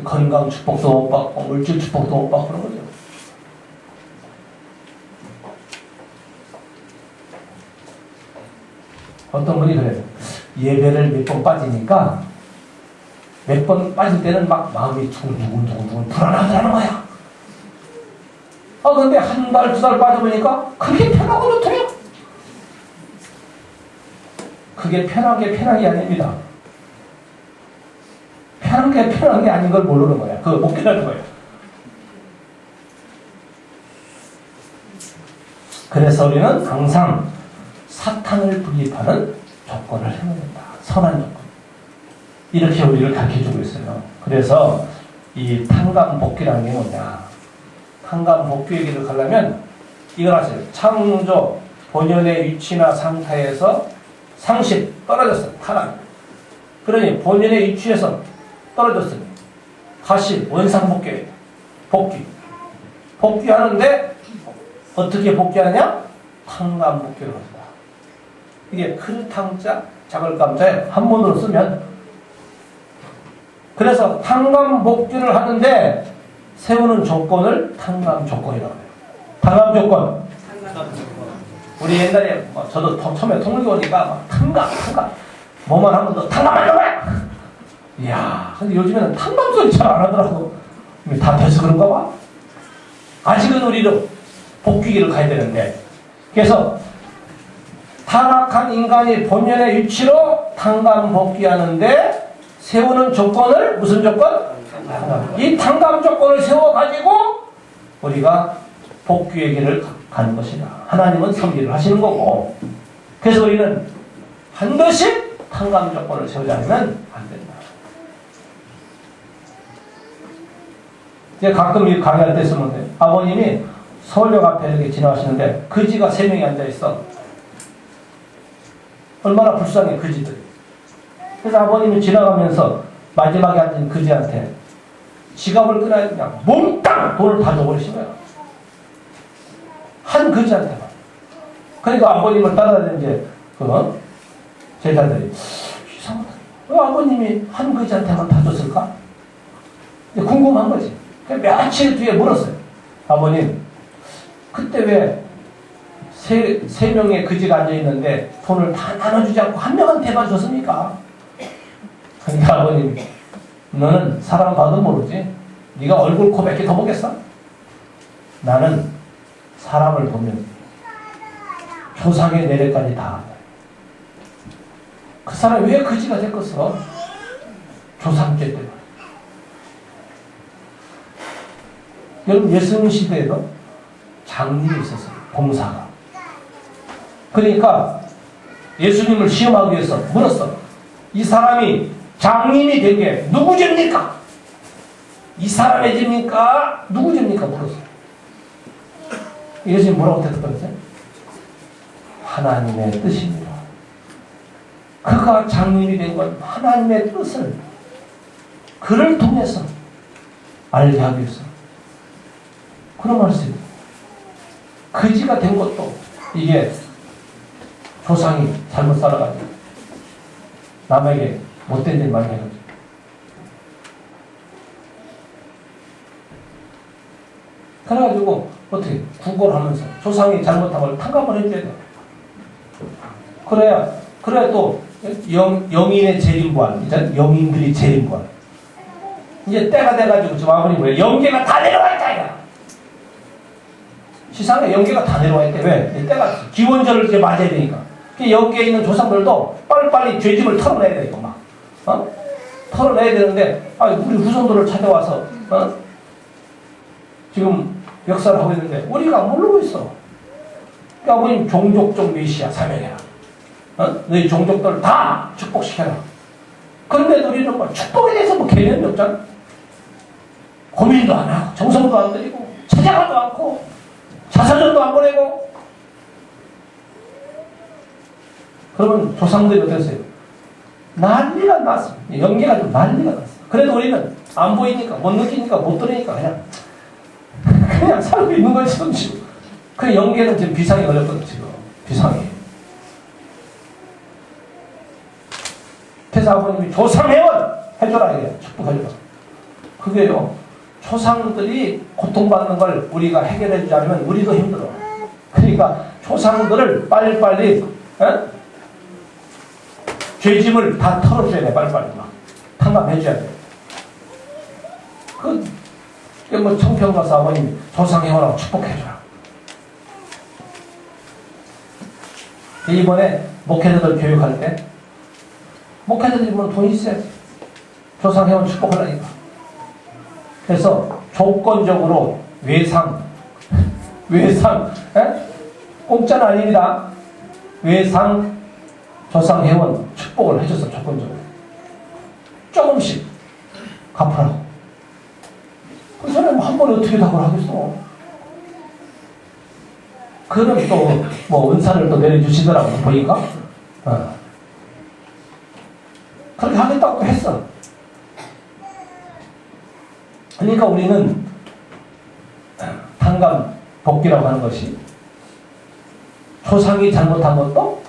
건강 축복도 못 받고, 물질 축복도 못 받고 그런 거죠. 어떤 분이 그래요. 예배를 몇 번 빠지니까 몇 번 빠질 때는 막 마음이 두근두근 불안하다는 거야. 근데 한 달, 두 달 빠져보니까 그게 편하고 좋대요. 그게 편한 게 아닙니다. 편한 게 아닌 걸 모르는 거야. 그거 못 깨닫는 거야. 그래서 우리는 항상 사탄을 분립하는 조건을 세워야 된다. 선한 조건. 이렇게 우리를 가르쳐주고 있어요. 그래서 이 탕감복귀라는 게 뭐냐. 탕감복귀 얘기를 하려면 이걸 아세요. 창조, 본연의 위치나 상태에서 상실, 떨어졌어요. 타락. 그러니 본연의 위치에서 떨어졌으니 다시 원상복귀, 복귀하는데 어떻게 복귀하느냐? 탕감복귀를 합니다. 이게 큰 탕자, 작을 감자에 한 번으로 쓰면, 그래서 탕감복귀를 하는데 세우는 조건을 탕감조건이라고 해요. 탕감조건. 우리 옛날에 저도 처음에 통일교 오니까 막 탕감 뭐만 하면 너 탕감하는 거야. 이야, 근데 요즘에는 탕감 소리 잘 안 하더라고. 다 돼서 그런가 봐. 아직은 우리는 복귀기를 가야 되는데, 그래서 타락한 인간이 본연의 위치로 탕감 복귀하는데 세우는 조건을, 무슨 조건? 이 탕감 조건을 세워가지고 우리가 복귀의 길을 가는 것이다. 하나님은 섭리를 하시는 거고, 그래서 우리는 반드시 탕감 조건을 세우지 않으면 안 된다. 이제 가끔 이 강의할 때 쓰면 돼. 아버님이 서울역 앞에 이렇게 지나가시는데 그지가 3명이 앉아있어. 얼마나 불쌍해, 그지들이. 그래서 아버님이 지나가면서 마지막에 앉은 그지한테 지갑을 꺼내 그냥 몽땅 돈을 다 줘버리신 거야. 한 그지한테만. 그러니까 아버님을 따라다니는 이제 제자들이 이상하다. 왜 아버님이 한 그지한테만 다 줬을까? 궁금한 거지. 며칠 뒤에 물었어요. 아버님, 그때 왜 세 명의 그지가 앉아있는데 돈을 다 나눠주지 않고 한 명한테만 줬습니까? 그러니까 아버님, 너는 사람 봐도 모르지? 네가 얼굴 코 몇 개 더 보겠어? 나는 사람을 보면 조상의 내래까지 다. 그 사람이 왜 그지가 됐겠어? 조상죄 때문에. 여러분, 예수님 시대에도 장님이 있었어요. 공사가. 그러니까 예수님을 시험하기 위해서 물었어. 이 사람이 장님이 된 게 누구 죄입니까? 이 사람의 죄입니까? 누구 죄입니까? 물었어. 예수님 뭐라고 대답했어요? 하나님의 뜻입니다. 그가 장님이 된 건 하나님의 뜻을 그를 통해서 알게 하기 위해서 그런 말씀이에요. 거지가 된 것도 이게 조상이 잘못 살아가지고 남에게 못된 일 많이 해가지고 그래가지고 어떻게 구걸하면서 조상이 잘못한 걸 탕감을 해줘야 돼. 그래야 또 영인의 재림부활, 이제 영인들이 재림부활. 이제 때가 돼가지고 지금 아버님 왜 영계가 다 내려와 있다 이거. 시상에 영계가 다 내려와 있대. 왜? 때가 기원절을 이제 맞아야 되니까. 여기에 있는 조상들도 빨리빨리 죄짐을 털어내야 돼 이거 막. 털어내야 되는데 우리 후손들을 찾아와서 지금 역사를 하고 있는데 우리가 모르고 있어. 그러니까 아버님 종족적 메시아 사명해라. 너희 종족들 다 축복시켜라. 그런데 우리는 뭐 축복에 대해서 뭐 개념이 없잖아. 고민도 안 하고 정성도 안 들이고 찾아가도 않고 자사전도 안 보내고. 그러면 조상들이 어땠어요? 난리가 났어. 연계가 좀 난리가 났어. 그래도 우리는 안 보이니까 못 느끼니까 못 들으니까 그냥 살고 있는 거지. 지금. 그 연계는 지금 비상이 걸렸거든 지금. 비상이. 그래서 아버님이 조상회원 해줘라 이게 축복해줘라. 그게요. 조상들이 고통받는 걸 우리가 해결해주지 않으면 우리도 힘들어. 그러니까 조상들을 빨리빨리 죄짐을 다 털어줘야 돼. 빨리빨리 막 탕감해줘야 돼. 뭐 청평 가서 아버님이 조상회원하고 축복해줘라. 이번에 목회자들 교육할 때 목회자들이 뭐 돈이 있어야지. 조상회원 축복하려니까. 그래서 조건적으로 외상, 공짜는 아닙니다. 외상 조상회원 축복을 해줬어. 조건적으로. 조금씩 갚으라고. 그 사람 한 번에 어떻게 답을 하겠어. 그럼 또 뭐 은사를 또 내려주시더라고 보니까. 그렇게 하겠다고 했어. 그러니까 우리는 탕감 복귀라고 하는 것이 조상이 잘못한 것도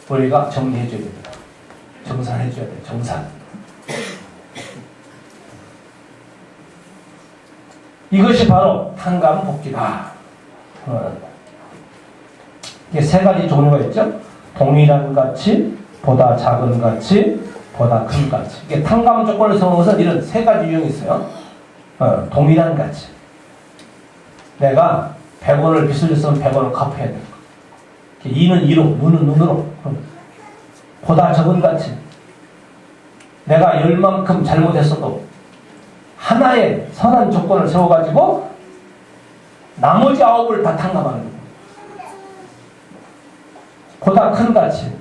우리가 정리해줘야 됩니다. 정산해줘야 돼. 정산. 이것이 바로 탕감 복귀다. 이게 세 가지 종류가 있죠. 동일한 가치, 보다 작은 가치, 보다 큰 가치. 이게 탕감 조건을 세우는 것은 이런 세 가지 유형이 있어요. 동일한 가치. 내가 100원을 빚을 졌으면 100원을 갚아야 돼. 이는 이로, 눈은 눈으로. 보다 적은 가치. 내가 10만큼 잘못했어도 하나의 선한 조건을 세워가지고 나머지 9을 다 탕감하는 거예요. 보다 큰 가치.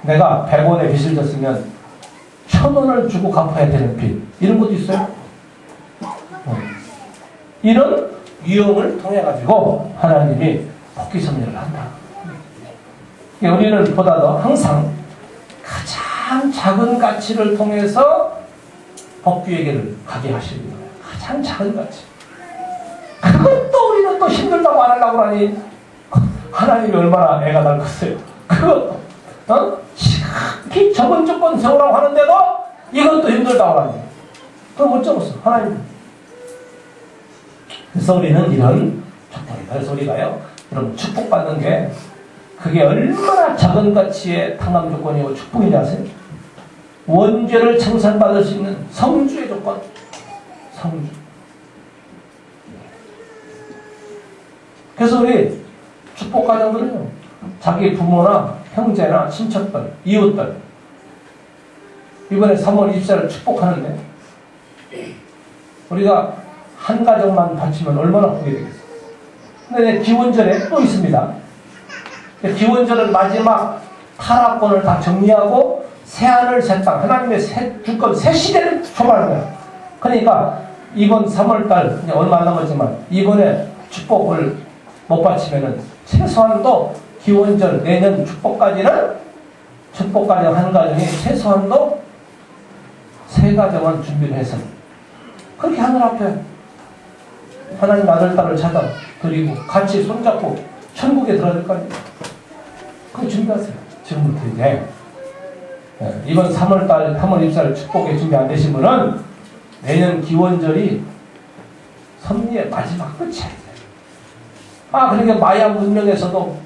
내가 100원의 빚을 졌으면 1000원을 주고 갚아야 되는 빚. 이런 것도 있어요. 이런 유형을 통해가지고 하나님이 복귀 섭리를 한다. 우리는 보다도 항상 가장 작은 가치를 통해서 복귀에게를 가게 하시는 거예요. 가장 작은 가치. 그것도 우리는 또 힘들다고 안 하려고 하니 하나님이 얼마나 애가 날 컸어요. 그것도 지극히 적은 조건 세우라고 하는데도 이것도 힘들다고 하니 그럼 어쩌겠어 하나님. 그래서 우리는 이런 조건이다. 그래서 우리가요 여러분 축복받는 게 그게 얼마나 작은 가치의 탕감 조건이고 축복인지 아세요? 원죄를 청산받을 수 있는 성주의 조건. 성주. 그래서 우리 축복 가정들은요 자기 부모나 형제나 친척들, 이웃들 이번에 3월 24일 축복하는데 우리가 한 가정만 바치면 얼마나 크게 되겠어. 근데 기원절에 또 있습니다. 기원절은 마지막 타락권을 다 정리하고 새하늘 새 땅, 하나님의 주권 새 시대를 초발하는 거예요. 그러니까 이번 3월달 이제 얼마 안 남았지만 이번에 축복을 못 바치면은 최소한도 기원절 내년 축복까지 한 가정이 최소한도 3가정은 준비를 해서 그렇게 하늘 앞에 하나님 아들 딸을 찾아 드리고 같이 손잡고 천국에 들어갈 거 아니에요. 그거 준비하세요. 지금부터 이제 이번 3월달 3월 24일 축복에 준비 안 되신 분은 내년 기원절이 섭리의 마지막 끝이에요. 그러니까 마야 문명에서도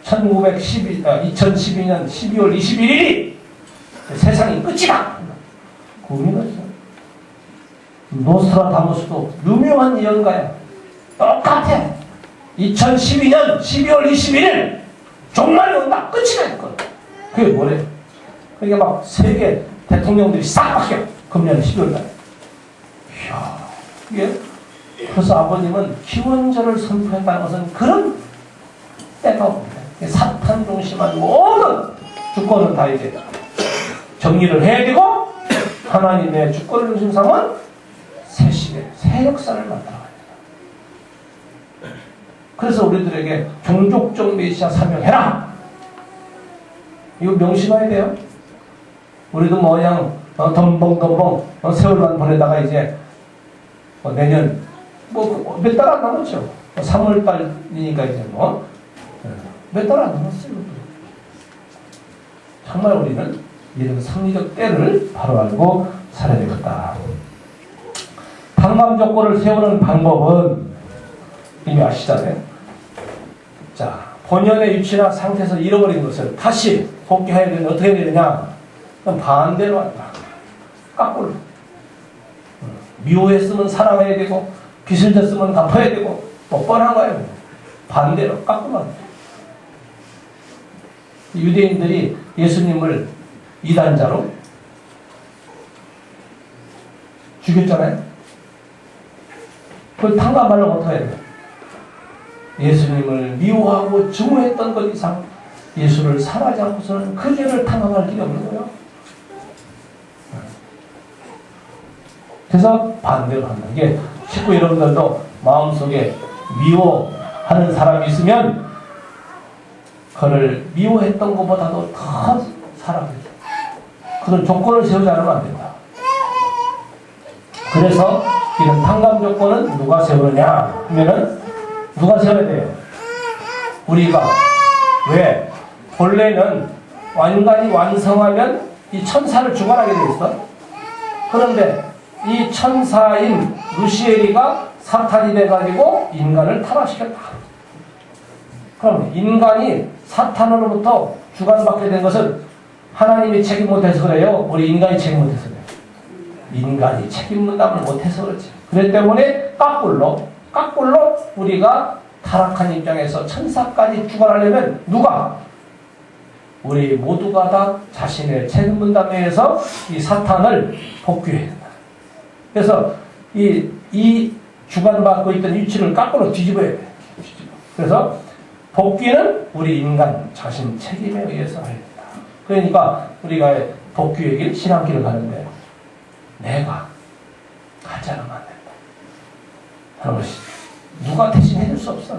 2012년 12월 21일이 세상이 끝이다. 그 의미가 있어요. 노스트라다무스도 유명한 예언가야. 똑같아. 2012년 12월 21일 종말이 온다. 끝이 날 거야. 그게 뭐래? 그러니까 막 세계 대통령들이 싹 바뀌어. 금년 12월달에. 이야, 이게 그래서 아버님은 기원절을 선포했다는 것은 그런 때가 옵니다. 사탄 중심한 모든 주권은 다 이제 정리를 해야 되고 하나님의 주권을 중심 삼은 새 시대, 새 역사를 만들어가야 됩니다. 그래서 우리들에게 종족적 메시아 사명해라. 이거 명심해야 돼요. 우리도 그냥 덤벙 세월만 보내다가 이제 내년 몇 달 안 남았죠. 3월달이니까 이제 몇 달 안 남았어요. 정말 우리는 이런 성리적 때를 바로 알고 살아야 되겠다. 탕감 조건을 세우는 방법은 이미 아시잖아요. 자, 본연의 위치나 상태에서 잃어버린 것을 다시 복귀해야 되면 어떻게 해야 되느냐? 그럼 반대로 한다. 거꾸로. 미워했으면 사랑해야 되고 빚을 졌으면 갚아야 되고 뻔한 거예요. 반대로 거꾸로 한다. 유대인들이 예수님을 이단자로 죽였잖아요. 그걸 탕감하려면 어떻게 해야 돼요? 예수님을 미워하고 증오했던 것 이상 예수를 사랑하지 않고서는 그 죄를 탕감할 길이 없는 거예요. 그래서 반대로 한다. 이게 식구 여러분들도 마음속에 미워하는 사람이 있으면 그를 미워했던 것보다도 더 사랑해줘. 그런 조건을 세우지 않으면 안 된다. 그래서 이런 탕감 조건은 누가 세우느냐 하면은 누가 세워야 돼요? 우리가. 왜? 본래는 완간이 완성하면 이 천사를 주관하게 돼 있어. 그런데 이 천사인 루시엘이가 사탄이 돼가지고 인간을 타락시켰다. 그럼 인간이 사탄으로부터 주관받게 된 것은 하나님이 책임 못해서 그래요? 우리 인간이 책임 못해서 그래요? 인간이 책임 분담을 못해서 그렇지. 그렇기 때문에 거꾸로 우리가 타락한 입장에서 천사까지 주관하려면 누가? 우리 모두가 다 자신의 책임 분담에 의해서 이 사탄을 복귀해야 된다. 그래서 이 주관받고 있던 위치를 거꾸로 뒤집어야 돼. 그래서 복귀는 우리 인간 자신 책임에 의해서 해야 된다. 그러니까 우리가 복귀의 길, 신앙길을 가는데 내가 가지 않으면 안 된다 하는 것이 누가 대신해 줄 수 없어.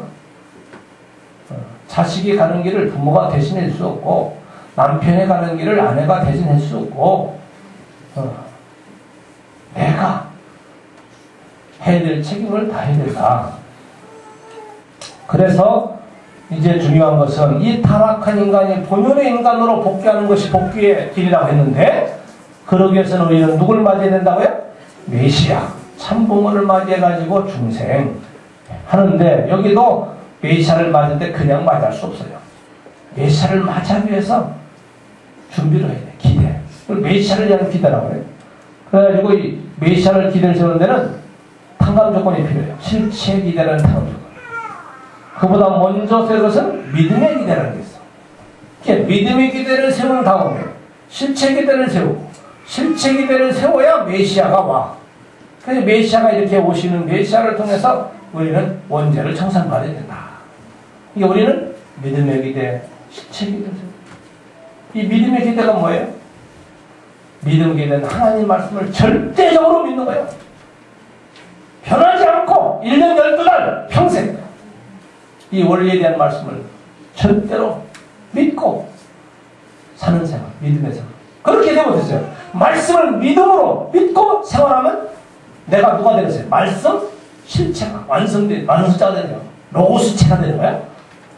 자식이 가는 길을 부모가 대신해 줄 수 없고 남편이 가는 길을 아내가 대신해 줄 수 없고 내가 해야 될 책임을 다 해야 된다. 그래서 이제 중요한 것은 이 타락한 인간이 본연의 인간으로 복귀하는 것이 복귀의 길이라고 했는데 그러기 위해서는 우리는 누굴 맞이해야 된다고요? 메시아, 참부모를 맞이해가지고 중생 하는데 여기도 메시아를 맞을 때 그냥 맞을 수 없어요. 메시아를 맞이하기 위해서 준비를 해야 돼. 기대. 메시아를 위한 기대라고 해요. 그래가지고 이 메시아를 기대를 세우는 데는 탕감 조건이 필요해요. 실체 기대라는 탕감 조건. 그보다 먼저 세울 것은 믿음의 기대라는 게 있어. 믿음의 기대를 세운 다음에 실체 기대를 세우고 실체 기대를 세워야 메시아가 와. 그래서 메시아가 이렇게 오시는 메시아를 통해서 우리는 원죄를 청산받아야 된다. 이게 우리는 믿음의 기대, 실체 기대. 이 믿음의 기대가 뭐예요? 믿음의 기대는 하나님 말씀을 절대적으로 믿는 거예요. 변하지 않고 1년 12달 평생 이 원리에 대한 말씀을 절대로 믿고 사는 생활, 믿음의 생활. 그렇게 되면 됐어요. 말씀을 믿음으로 믿고 생활하면 내가 누가 되겠어요? 말씀 실체가 완성자가 되는 거예요. 로고스체가 되는 거예요.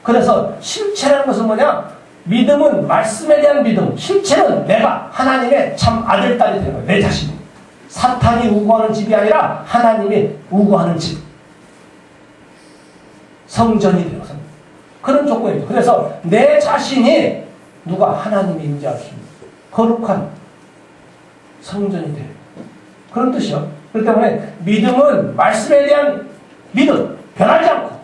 그래서 실체라는 것은 뭐냐? 믿음은 말씀에 대한 믿음, 실체는 내가 하나님의 참 아들, 딸이 되는 거예요. 내 자신이. 사탄이 우고하는 집이 아니라 하나님이 우고하는 집. 성전이 되는 것은 그런 조건이죠. 그래서 내 자신이 누가 하나님이 임재하십니다. 거룩한 성전이 돼요. 그런 뜻이요. 그렇기 때문에 믿음은 말씀에 대한 믿음, 변하지 않고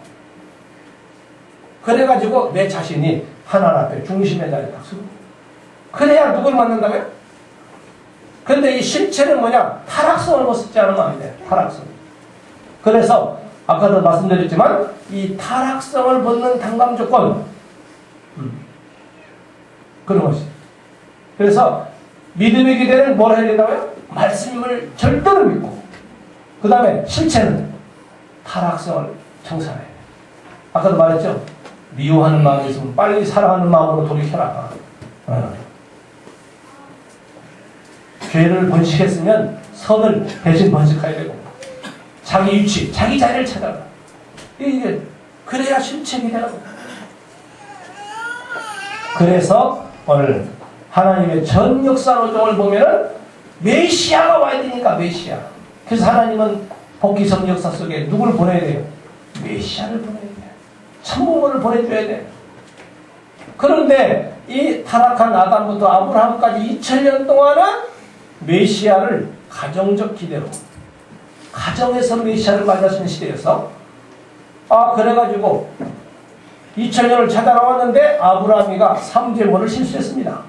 그래가지고 내 자신이 하나님 앞에 중심의 자리에 딱 서고 그래야 누굴 만난다고요? 그런데 이 실체는 뭐냐? 타락성을 벗지 않으면 안 돼요. 타락성. 그래서 아까도 말씀드렸지만 이 타락성을 벗는 당감 조건 그런 것이. 그래서 믿음의 기대는 뭘 해야 된다고요? 말씀을 절대로 믿고 그 다음에 실체는 타락성을 청산해야 돼요. 아까도 말했죠? 미워하는 마음이 있으면 빨리 사랑하는 마음으로 돌이켜라. 죄를 번식했으면 선을 대신 번식해야 되고 자기 위치, 자기 자리를 찾아라. 이게 그래야 실체가 되라고. 그래서 오늘 하나님의 전 역사 노정을 보면은 메시아가 와야 되니까 메시아. 그래서 하나님은 복귀성 역사 속에 누굴 보내야 돼요? 메시아를 보내야 돼요. 천부모를 보내줘야 돼요. 그런데 이 타락한 아담부터 아브라함까지 2000년 동안은 메시아를 가정적 기대로 가정에서 메시아를 맞았는 시대여서 그래가지고 2000년을 찾아 나왔는데 아브라함이가 삼재물을 실수했습니다.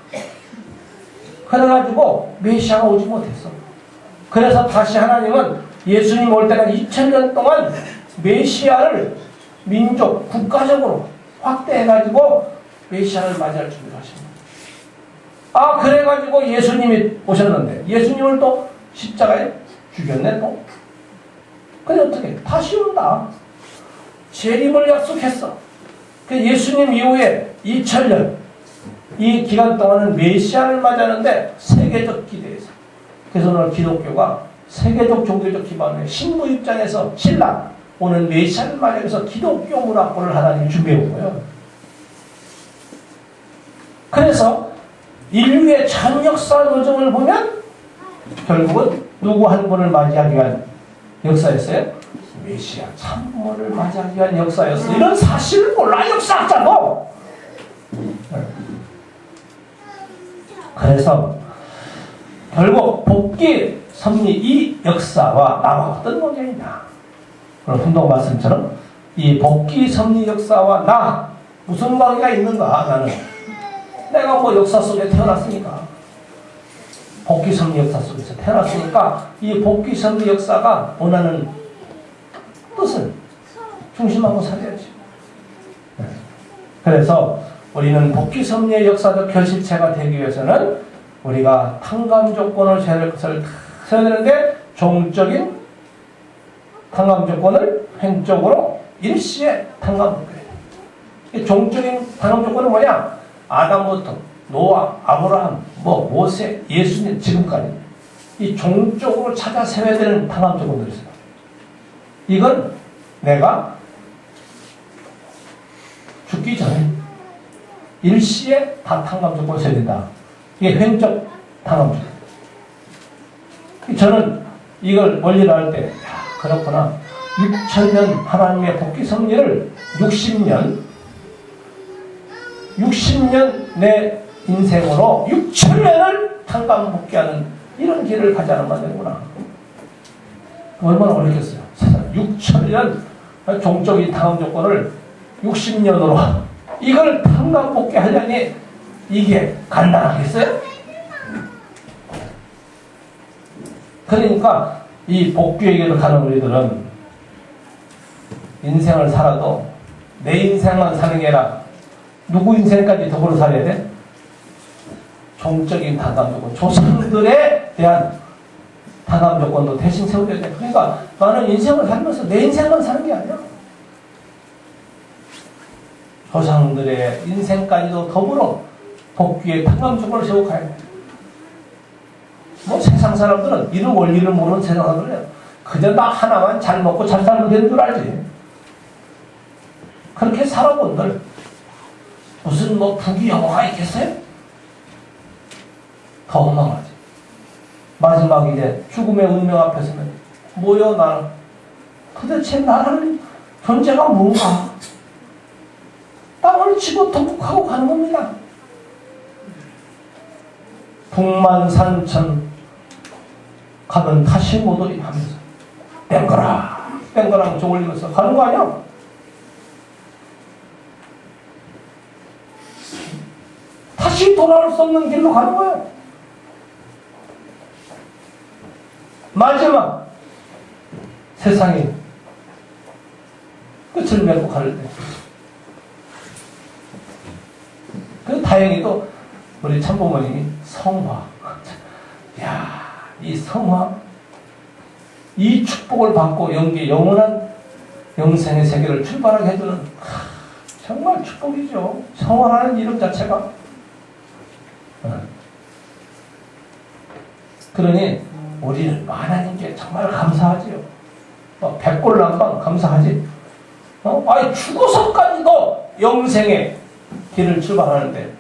그래가지고 메시아가 오지 못했어. 그래서 다시 하나님은 예수님 올 때까지 2000년 동안 메시아를 민족, 국가적으로 확대해가지고 메시아를 맞이할 준비를 하십니다. 그래가지고 예수님이 오셨는데 예수님을 또 십자가에 죽였네 또. 근데 어떻게? 다시 온다. 재림을 약속했어. 예수님 이후에 2000년 이 기간 동안은 메시아를 맞이하는데 세계적 기대에서. 그래서 오늘 기독교가 세계적 종교적 기반의 신부 입장에서 신랑 오늘 메시아를 맞이해서 기독교 문화권을 하나님이 준비해 온 거예요. 그래서 인류의 전 역사 노정을 보면 결국은 누구 한 분을 맞이하기 위한 역사였어요? 메시아 참모를 맞이하기 위한 역사였어. 이런 사실을 몰라 역사학자도. 그래서 결국 복귀 섭리 이 역사와 나와 어떤 관계이냐? 그럼 훈동 말씀처럼 이 복귀 섭리 역사와 나 무슨 관계가 있는가? 나는 내가 뭐 역사 속에 태어났으니까 복귀 섭리 역사 속에서 태어났으니까 이 복귀 섭리 역사가 원하는 뜻을 중심하고 살아야지. 그래서 우리는 복귀 섭리의 역사적 결실체가 되기 위해서는 우리가 탕감 조건을 세워야 되는데 종적인 탕감 조건을 횡적으로 일시에 탕감해야 돼. 종적인 탕감 조건은 뭐냐? 아담부터 노아, 아브라함, 모세, 예수님 지금까지 이 종적으로 찾아 세워야 되는 탕감 조건들이 있어요. 이건 내가 죽기 전에 일시에 다 탕감 조건을 세워야 된다. 이게 횡적 탕감 조건. 저는 이걸 원리를 할 때 그렇구나. 6000년 하나님의 복귀 섭리를 60년 내 인생으로 6000년을 탕감 복귀하는 이런 길을 가지 않으면 되는구나. 얼마나 어렵겠어요. 6000년 종적인 탕감 조건을 60년으로 이걸 탕감 복귀하려니 이게 간단하겠어요? 그러니까 이 복귀에게도 가는 우리들은 인생을 살아도 내 인생만 사는 게 아니라 누구 인생까지 더불어 살아야 돼? 종적인 타감 조건, 조상들에 대한 타감 조건도 대신 세워야 돼. 그러니까 나는 인생을 살면서 내 인생만 사는 게 아니야. 조상들의 인생까지도 더불어 복귀의 타감 조건을 세우고 가야 돼. 뭐 세상 사람들은 이런 원리를 모르는 세상 사람들은 그저 나 하나만 잘 먹고 잘 살면 되는 줄 알지. 그렇게 살아본들 무슨 뭐 부귀영화가 있겠어요? 더 엉망하지. 마지막 이제 죽음의 운명 앞에서는 뭐여 나는 도대체 나라는 존재가 뭔가 땅을 치고 통곡하고 가는 겁니다. 북만산천 가면 다시 못 오리 하면서 땡거랑 땡거랑 저올리면서 가는 거 아니야? 다시 돌아올 수 없는 길로 가는 거야. 마지막 세상이 끝을 맺고 갈 때, 그 다행히도 우리 참부모님이 성화, 야, 이 성화, 이 축복을 받고 영원한 영생의 세계를 출발하게 해주는 정말 축복이죠. 성화라는 이름 자체가. 그러니 우리는 하나님께 정말 감사하지요. 백골난방 감사하지. 아니 죽어서까지도 영생의 길을 출발하는데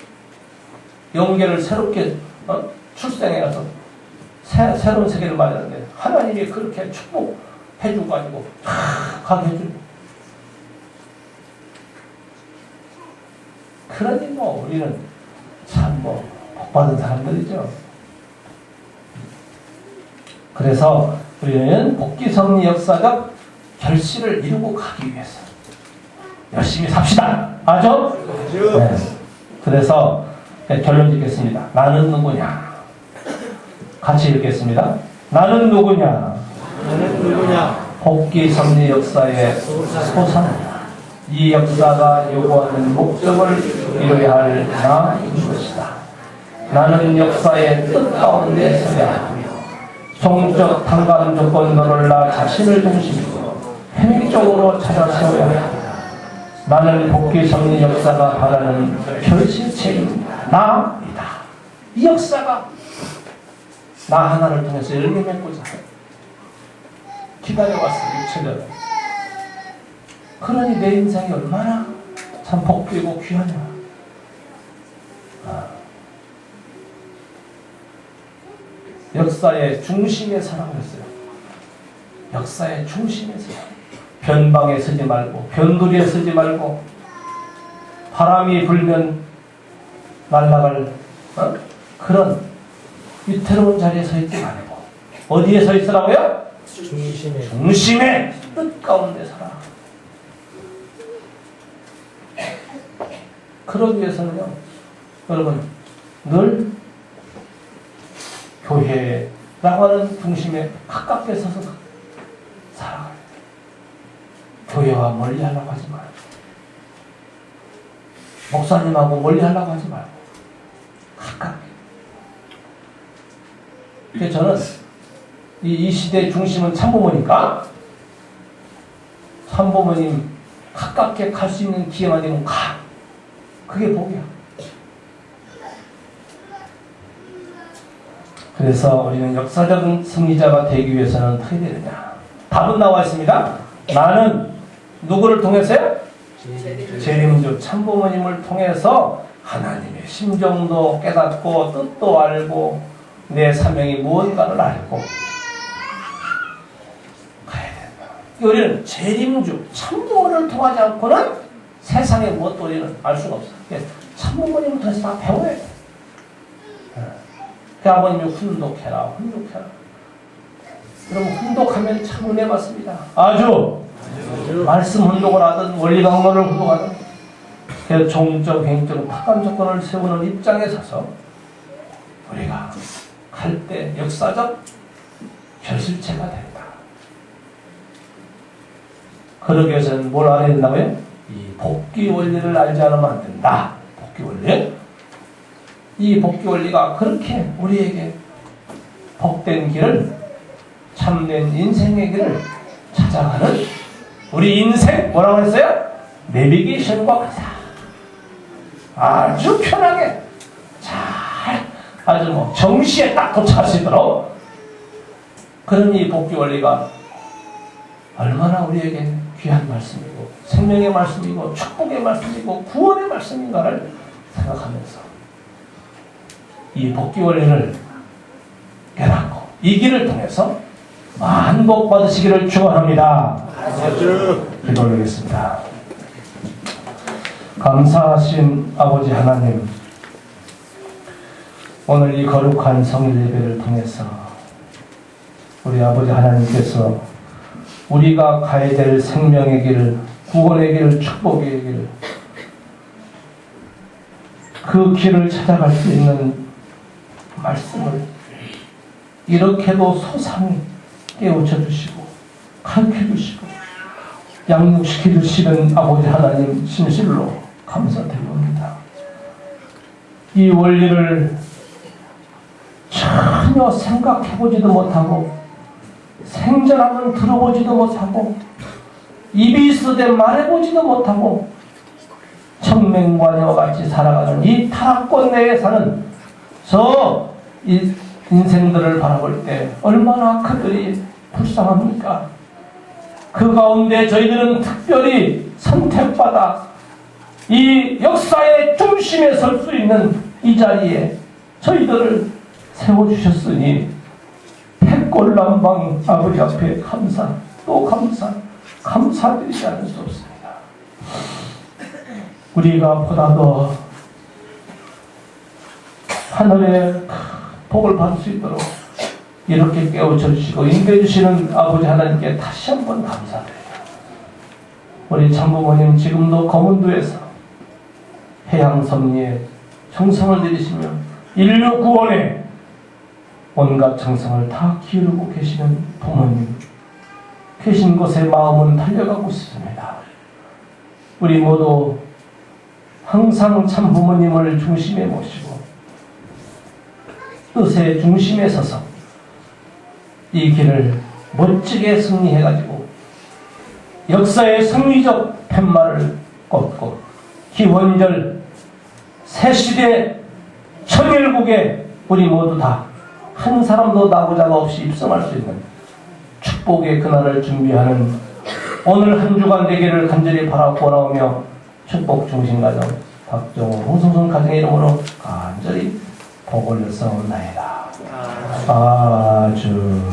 영계를 새롭게 출생해서 새로운 세계를 맞이하는데 하나님이 그렇게 축복해주고 가지고 가게 해주고. 그러니 뭐 우리는 참 뭐 복받은 사람들이죠. 그래서 우리는 복귀섭리 역사적 결실을 이루고 가기 위해서 열심히 삽시다. 아죠? 네. 그래서 결론 짓겠습니다. 나는 누구냐? 같이 읽겠습니다. 나는 누구냐? 나는 누구냐? 복귀섭리 역사의 소산이다. 이 역사가 요구하는 목적을 이루어야 할 나인 것이다. 나는 역사의 뜻 가운데 서야 하며 종적 탕감 조건으로 나 자신을 중심으로 행위적으로 찾아 세워야 한다. 나는 복귀섭리 역사가 바라는 결실체인 나이다. 이 역사가 나 하나를 통해서 열매 맺고자 기다려왔어. 6천년. 그러니 내 인생이 얼마나 참 복되고 귀하냐. 역사의 중심에 살아고 했어요. 역사의 중심에서 변방에 서지 말고 변두리에 서지 말고 바람이 불면 날아갈 그런 위태로운 자리에 서 있지 말고 어디에 서 있으라고요? 중심에 뜻 가운데 서라. 그러기 위해서는요, 여러분 늘 교회라고 하는 중심에 가깝게 서서 살아가요. 교회와 멀리 하려고 하지 말고 목사님하고 멀리 하려고 하지 말고 가깝게. 그래서 저는 이 시대의 중심은 참부모니까 참부모님 가깝게 갈 수 있는 기회만 되면 가. 그게 복이야. 그래서 우리는 역사적인 승리자가 되기 위해서는 어떻게 되느냐? 답은 나와 있습니다. 나는 누구를 통해서요? 재림주 참부모님을 통해서 하나님의 심정도 깨닫고 뜻도 알고 내 사명이 무엇인가를 알고 가야 된다. 우리는 재림주 참부모를 통하지 않고는 세상의 무엇도 우리는 알 수가 없어. 참부모님을 통해서 다 배워야 돼. 그 아버님이 훈독해라. 그럼 훈독하면 참 은혜 받습니다. 아주 말씀 훈독을 하든 원리 강론을 훈독하든 그 종적, 행적, 탁감 조건을 세우는 입장에 서서 우리가 갈 때 역사적 결실체가 된다. 그러기 위해서는 뭘 알아야 된다고요? 이 복귀 원리를 알지 않으면 안 된다. 복귀 원리. 이 복귀 원리가 그렇게 우리에게 복된 길을, 참된 인생의 길을 찾아가는 우리 인생, 뭐라고 했어요? 내비게이션과 같아. 아주 편하게 잘, 아주 뭐 정시에 딱 도착할 수 있도록 그런 이 복귀 원리가 얼마나 우리에게 귀한 말씀이고 생명의 말씀이고 축복의 말씀이고 구원의 말씀인가를 생각하면서 이 복귀 원리를 깨닫고 이 길을 통해서 많은 복 받으시기를 축원합니다. 기도 올리겠습니다. 감사하신 아버지 하나님, 오늘 이 거룩한 성일 예배를 통해서 우리 아버지 하나님께서 우리가 가야 될 생명의 길, 구원의 길, 축복의 길, 그 길을 찾아갈 수 있는 말씀을 이렇게도 소상히 깨우쳐 주시고 가르쳐 주시고 양육시켜 주시는 아버지 하나님 진실로 감사드립니다. 이 원리를 전혀 생각해보지도 못하고 생전하면 들어보지도 못하고 입이 있으되 말해보지도 못하고 청맹관여와 같이 살아가는 이 타락권 내에 사는 저 인생들을 바라볼 때 얼마나 그들이 불쌍합니까? 그 가운데 저희들은 특별히 선택받아 이 역사의 중심에 설 수 있는 이 자리에 저희들을 세워주셨으니 백골난방 아버지 앞에 감사 또 감사드리지 않을 수 없습니다. 우리가 보다 더 하늘의 복을 받을 수 있도록 이렇게 깨우쳐 주시고 인도해 주시는 아버지 하나님께 다시 한번 감사드립니다. 우리 참부모님 지금도 검은도에서 해양 섭리에 정성을 들이시며 인류 구원에 온갖 정성을 다 기울이고 계시는 부모님 계신 곳에 마음은 달려가고 있습니다. 우리 모두 항상 참 부모님을 중심에 모시고 뜻의 중심에 서서 이 길을 멋지게 승리해가지고 역사의 승리적 팻말을 꽂고 기원절 새시대 천일국에 우리 모두 다 한 사람도 나고자가 없이 입성할 수 있는 축복의 그날을 준비하는 오늘 한 주간 되기를 간절히 바라고 나오며 축복 중심가정 박정호 홍성순 가정의 이름으로 간절히 복 올려 싸움나이다. 아주